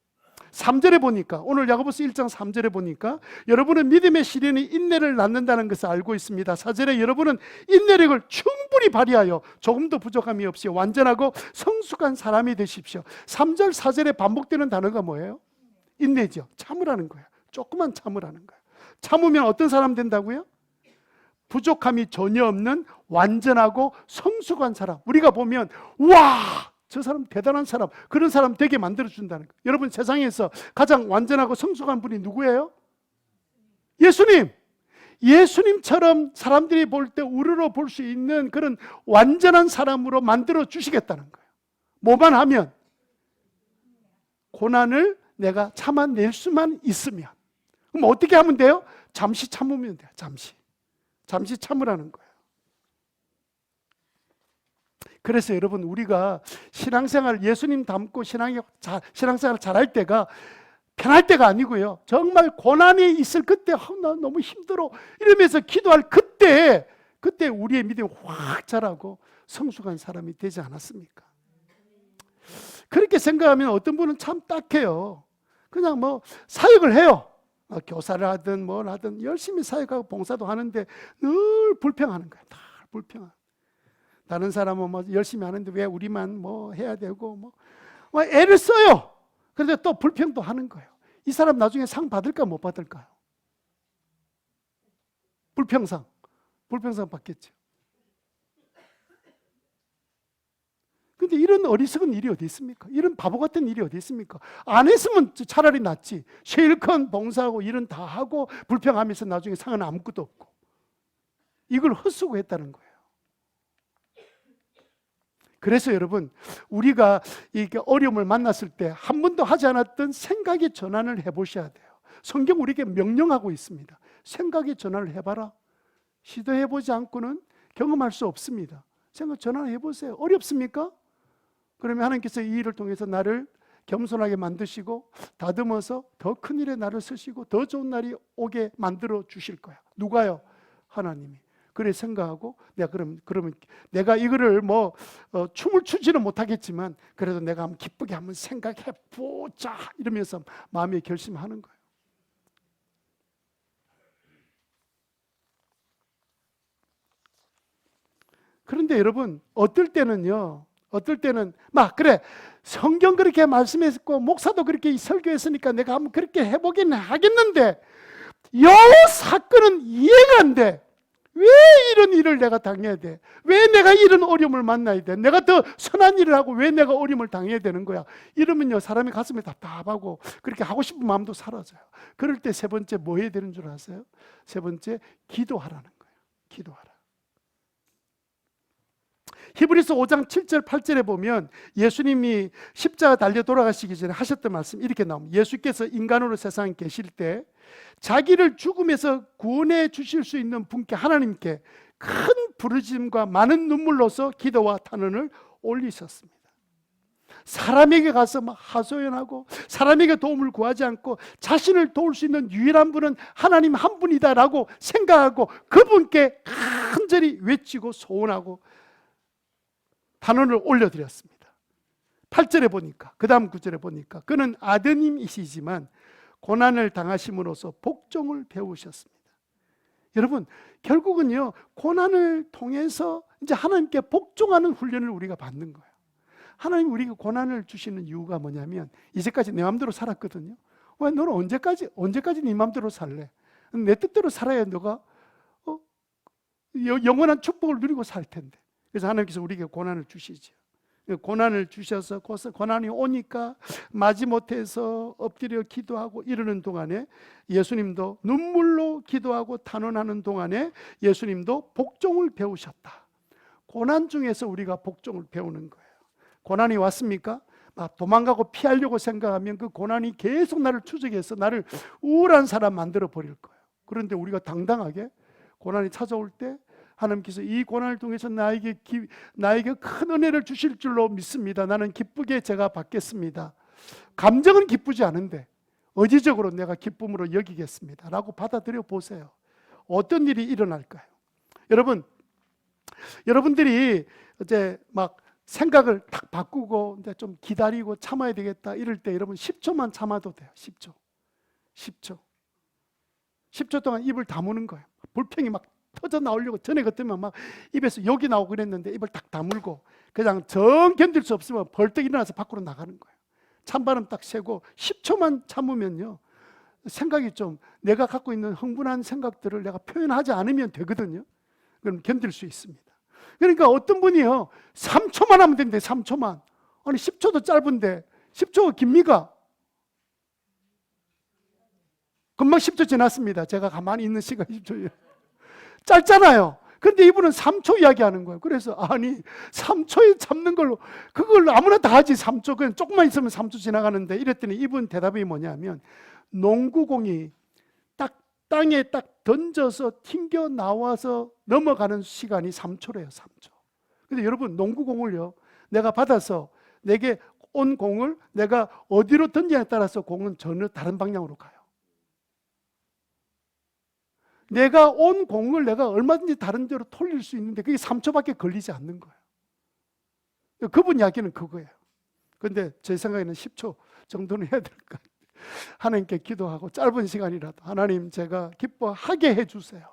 3절에 보니까, 오늘 야고보서 1장 3절에 보니까 여러분은 믿음의 시련이 인내를 낳는다는 것을 알고 있습니다. 4절에 여러분은 인내력을 충분히 발휘하여 조금도 부족함이 없이 완전하고 성숙한 사람이 되십시오. 3절 4절에 반복되는 단어가 뭐예요? 인내죠. 참으라는 거예요. 조금만 참으라는 거예요. 참으면 어떤 사람 된다고요? 부족함이 전혀 없는 완전하고 성숙한 사람. 우리가 보면 와, 저 사람 대단한 사람, 그런 사람 되게 만들어준다는 거예요. 여러분, 세상에서 가장 완전하고 성숙한 분이 누구예요? 예수님! 예수님처럼 사람들이 볼 때 우러러 볼 수 있는 그런 완전한 사람으로 만들어 주시겠다는 거예요. 뭐만 하면? 고난을 내가 참아낼 수만 있으면. 그럼 어떻게 하면 돼요? 잠시 참으면 돼요. 잠시 참으라는 거예요. 그래서 여러분, 우리가 신앙생활, 예수님 닮고 신앙생활 잘할 때가 편할 때가 아니고요, 정말 고난이 있을 그때 나 너무 힘들어 이러면서 기도할 그때 우리의 믿음이 확 자라고 성숙한 사람이 되지 않았습니까? 그렇게 생각하면 어떤 분은 참 딱해요. 그냥 뭐 사역을 해요. 교사를 하든 뭘 하든 열심히 사역하고 봉사도 하는데 늘 불평하는 거예요. 다 불평. 다른 사람은 뭐 열심히 하는데 왜 우리만 뭐 해야 되고 뭐 애를 써요. 그런데 또 불평도 하는 거예요. 이 사람 나중에 상 받을까 못 받을까요? 불평상 받겠죠. 근데 이런 어리석은 일이 어디 있습니까? 이런 바보 같은 일이 어디 있습니까? 안 했으면 차라리 낫지. 실컷 봉사하고 일은 다 하고 불평하면서 나중에 상은 아무것도 없고. 이걸 헛수고 했다는 거예요. 그래서 여러분, 우리가 이렇게 어려움을 만났을 때 한 번도 하지 않았던 생각의 전환을 해보셔야 돼요. 성경 우리에게 명령하고 있습니다. 생각의 전환을 해봐라. 시도해보지 않고는 경험할 수 없습니다. 생각 전환해보세요. 어렵습니까? 그러면 하나님께서 이 일을 통해서 나를 겸손하게 만드시고 다듬어서 더 큰 일에 나를 쓰시고 더 좋은 날이 오게 만들어 주실 거야. 누가요? 하나님이. 그래 생각하고 내가 그러면 내가 이거를 춤을 추지는 못하겠지만 그래도 내가 한번 기쁘게 한번 생각해 보자 이러면서 마음에 결심하는 거예요. 그런데 여러분, 어떨 때는 막 그래 성경 그렇게 말씀했고 목사도 그렇게 설교했으니까 내가 한번 그렇게 해보긴 하겠는데 요 사건은 이해가 안 돼. 왜 이런 일을 내가 당해야 돼? 왜 내가 이런 어려움을 만나야 돼? 내가 더 선한 일을 하고 왜 내가 어려움을 당해야 되는 거야? 이러면요, 사람의 가슴에 답답하고 그렇게 하고 싶은 마음도 사라져요. 그럴 때 세 번째 뭐 해야 되는 줄 아세요? 세 번째, 기도하라는 거예요. 기도하라. 히브리서 5장 7절 8절에 보면 예수님이 십자가 달려 돌아가시기 전에 하셨던 말씀 이렇게 나옵니다. 예수께서 인간으로 세상에 계실 때 자기를 죽음에서 구원해 주실 수 있는 분께 하나님께 큰 부르짖음과 많은 눈물로서 기도와 탄원을 올리셨습니다. 사람에게 가서 막 하소연하고 사람에게 도움을 구하지 않고 자신을 도울 수 있는 유일한 분은 하나님 한 분이다라고 생각하고 그분께 간절히 외치고 소원하고 탄원을 올려드렸습니다. 8절에 보니까, 그 다음 9절에 보니까 그는 아드님이시지만 고난을 당하심으로써 복종을 배우셨습니다. 여러분, 결국은요, 고난을 통해서 이제 하나님께 복종하는 훈련을 우리가 받는 거예요. 하나님 우리에게 고난을 주시는 이유가 뭐냐면, 이제까지 내 마음대로 살았거든요. 왜 너는 언제까지 네 마음대로 살래? 내 뜻대로 살아야 너가 영원한 축복을 누리고 살 텐데. 그래서 하나님께서 우리에게 고난을 주시죠. 고난을 주셔서 고난이 오니까 마지못해서 엎드려 기도하고 이러는 동안에 예수님도 눈물로 기도하고 탄원하는 동안에 예수님도 복종을 배우셨다. 고난 중에서 우리가 복종을 배우는 거예요. 고난이 왔습니까? 막 도망가고 피하려고 생각하면 그 고난이 계속 나를 추적해서 나를 우울한 사람 만들어 버릴 거예요. 그런데 우리가 당당하게 고난이 찾아올 때 하나님께서 이 고난을 통해서 나에게 큰 은혜를 주실 줄로 믿습니다. 나는 기쁘게 제가 받겠습니다. 감정은 기쁘지 않은데 의지적으로 내가 기쁨으로 여기겠습니다 라고 받아들여 보세요. 어떤 일이 일어날까요? 여러분들이 이제 막 생각을 딱 바꾸고 이제 좀 기다리고 참아야 되겠다 이럴 때 여러분 10초만 참아도 돼요. 10초 동안 입을 다무는 거예요. 불평이 막 터져 나오려고 전에 같으면 막 입에서 욕이 나오고 그랬는데 입을 딱 다물고 그냥 정 견딜 수 없으면 벌떡 일어나서 밖으로 나가는 거예요. 찬바람 딱 쐬고 10초만 참으면요, 생각이 좀 내가 갖고 있는 흥분한 생각들을 내가 표현하지 않으면 되거든요. 그럼 견딜 수 있습니다. 그러니까 어떤 분이요 3초만 하면 되는데 3초만 아니 10초도 짧은데 10초가 깁니까? 금방 10초 지났습니다. 제가 가만히 있는 시간 10초예요. 짧잖아요. 그런데 이분은 3초 이야기하는 거예요. 그래서 아니 3초에 잡는 걸로 그걸 아무나 다 하지 3초 그냥 조금만 있으면 3초 지나가는데 이랬더니 이분 대답이 뭐냐면 농구공이 딱 땅에 딱 던져서 튕겨 나와서 넘어가는 시간이 3초래요. 3초. 근데 여러분 농구공을요 내가 받아서 내게 온 공을 내가 어디로 던지냐에 따라서 공은 전혀 다른 방향으로 가요. 내가 온 공을 내가 얼마든지 다른 데로 돌릴 수 있는데 그게 3초밖에 걸리지 않는 거예요. 그분 이야기는 그거예요. 그런데 제 생각에는 10초 정도는 해야 될 것 같아요. 하나님께 기도하고 짧은 시간이라도 하나님 제가 기뻐하게 해주세요.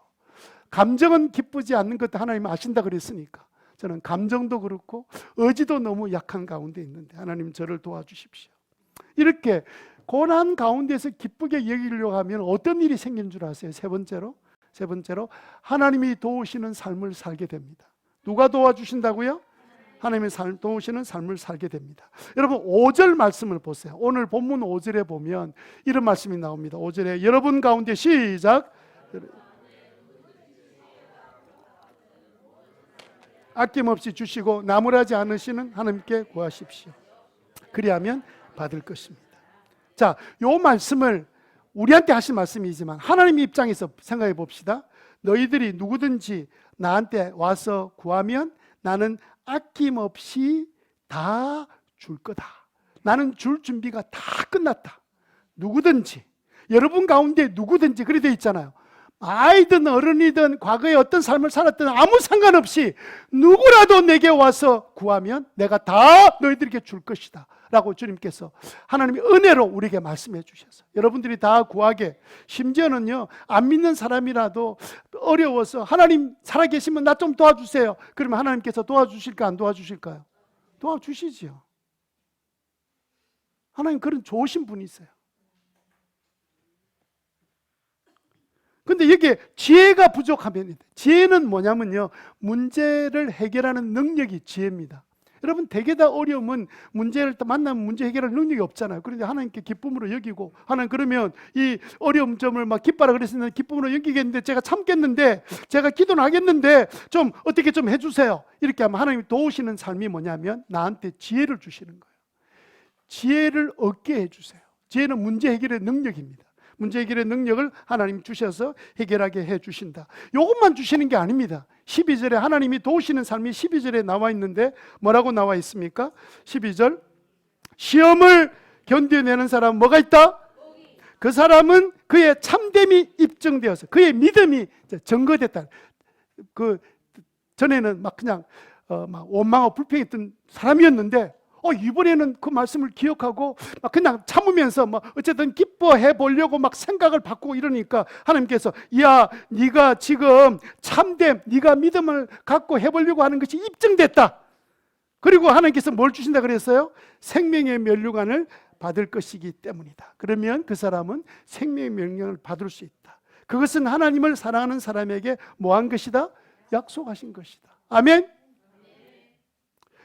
감정은 기쁘지 않는 것도 하나님 아신다 그랬으니까 저는 감정도 그렇고 의지도 너무 약한 가운데 있는데 하나님 저를 도와주십시오. 이렇게 고난 가운데서 기쁘게 여기려고 하면 어떤 일이 생긴 줄 아세요? 세 번째로 하나님이 도우시는 삶을 살게 됩니다. 누가 도와주신다고요? 하나님이 도우시는 삶을 살게 됩니다. 여러분 5절 말씀을 보세요. 오늘 본문 5절에 보면 이런 말씀이 나옵니다. 5절에 여러분 가운데 시작. 아낌없이 주시고 나무라지 않으시는 하나님께 구하십시오. 그리하면 받을 것입니다. 자, 요 말씀을 우리한테 하신 말씀이지만 하나님 입장에서 생각해 봅시다. 너희들이 누구든지 나한테 와서 구하면 나는 아낌없이 다 줄 거다. 나는 줄 준비가 다 끝났다. 누구든지 여러분 가운데 누구든지 그래 돼 있잖아요. 아이든 어른이든 과거에 어떤 삶을 살았든 아무 상관없이 누구라도 내게 와서 구하면 내가 다 너희들에게 줄 것이다 라고 주님께서 하나님의 은혜로 우리에게 말씀해 주셔서 여러분들이 다 구하게, 심지어는요 안 믿는 사람이라도 어려워서 하나님 살아계시면 나 좀 도와주세요. 그러면 하나님께서 도와주실까 안 도와주실까요? 도와주시지요. 하나님 그런 좋으신 분이세요. 근데 여기에 지혜가 부족하면, 지혜는 뭐냐면요 문제를 해결하는 능력이 지혜입니다. 여러분 대개 다 어려움은 문제를 만나면 문제 해결할 능력이 없잖아요. 그런데 하나님께 기쁨으로 여기고, 하나님 그러면 이 어려움 점을 막 기뻐라 그랬으면 기쁨으로 여기겠는데 제가 참겠는데, 제가 기도는 하겠는데 좀 어떻게 좀 해주세요. 이렇게 하면 하나님이 도우시는 삶이 뭐냐면 나한테 지혜를 주시는 거예요. 지혜를 얻게 해주세요. 지혜는 문제 해결의 능력입니다. 문제 해결의 능력을 하나님 주셔서 해결하게 해주신다. 이것만 주시는 게 아닙니다. 12절에 하나님이 도우시는 삶이 12절에 나와 있는데 뭐라고 나와 있습니까? 12절 시험을 견뎌내는 사람은 뭐가 있다? 그 사람은 그의 참됨이 입증되어서 그의 믿음이 증거됐다. 그 전에는 막 그냥 막 원망하고 불평했던 사람이었는데 이번에는 그 말씀을 기억하고 막 그냥 참으면서 막 어쨌든 기뻐해 보려고 막 생각을 바꾸고 이러니까 하나님께서 야 네가 지금 참됨, 네가 믿음을 갖고 해보려고 하는 것이 입증됐다. 그리고 하나님께서 뭘 주신다 그랬어요? 생명의 면류관을 받을 것이기 때문이다. 그러면 그 사람은 생명의 면류관을 받을 수 있다. 그것은 하나님을 사랑하는 사람에게 뭐 한 것이다? 약속하신 것이다. 아멘.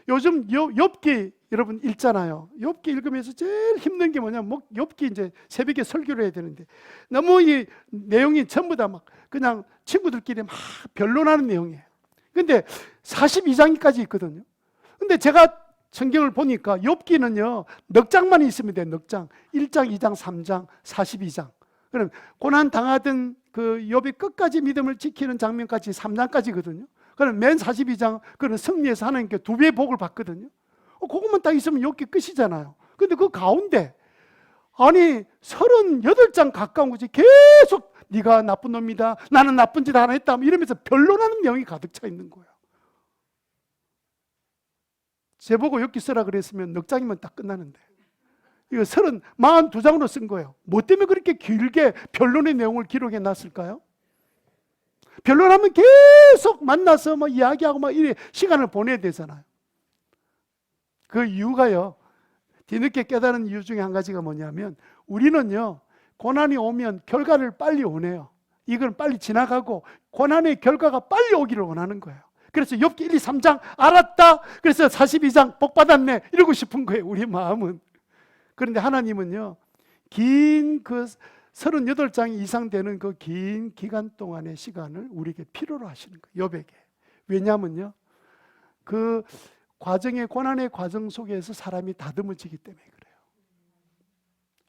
요즘 욥기 여러분 읽잖아요. 욥기 읽으면서 제일 힘든 게 뭐냐면 욥기 이제 새벽에 설교를 해야 되는데 너무 이 내용이 전부 다 막 그냥 친구들끼리 막 변론하는 내용이에요. 근데 42장까지 있거든요. 근데 제가 성경을 보니까 욥기는요 넉 장만 있으면 돼요. 넉 장. 1장, 2장, 3장, 42장. 그럼 고난 당하던 그 욥이 끝까지 믿음을 지키는 장면까지 3장까지거든요. 그럼 맨 42장 그는 승리해서 하나님께 2배의 복을 받거든요. 그것만 딱 있으면 욥기 끝이잖아요. 근데 그 가운데 아니 38장 가까운 것이 계속 네가 나쁜 놈이다, 나는 나쁜 짓 하나 했다 이러면서 변론하는 내용이 가득 차 있는 거예요. 제보고 욥기 쓰라 그랬으면 넉 장이면 딱 끝나는데 이거 42장으로 쓴 거예요. 뭐 때문에 그렇게 길게 변론의 내용을 기록해 놨을까요? 변론하면 계속 만나서 뭐 이야기하고 막 이래 시간을 보내야 되잖아요. 그 이유가요, 뒤늦게 깨달은 이유 중에 한 가지가 뭐냐면 우리는요 고난이 오면 결과를 빨리 원해요. 이건 빨리 지나가고 고난의 결과가 빨리 오기를 원하는 거예요. 그래서 욥기 1, 2, 3장 알았다. 그래서 42장 복 받았네. 이러고 싶은 거예요, 우리 마음은. 그런데 하나님은요, 긴 그 38장 이상 되는 그 긴 기간 동안의 시간을 우리에게 필요로 하시는 거예요, 욥에게. 왜냐하면요, 그 과정의 고난의 과정 속에서 사람이 다듬어지기 때문에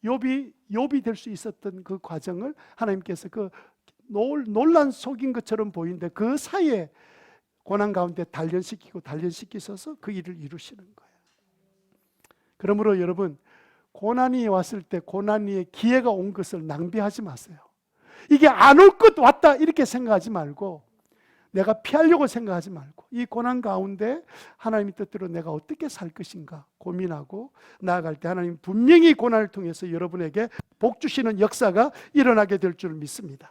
그래요. 욥이 될 수 있었던 그 과정을 하나님께서 그 논란 속인 것처럼 보이는데 그 사이에 고난 가운데 단련시키셔서 그 일을 이루시는 거예요. 그러므로 여러분, 고난이 왔을 때 고난의 기회가 온 것을 낭비하지 마세요. 이게 안 올 것 왔다 이렇게 생각하지 말고, 내가 피하려고 생각하지 말고, 이 고난 가운데 하나님의 뜻대로 내가 어떻게 살 것인가 고민하고 나아갈 때 하나님 분명히 고난을 통해서 여러분에게 복 주시는 역사가 일어나게 될 줄 믿습니다.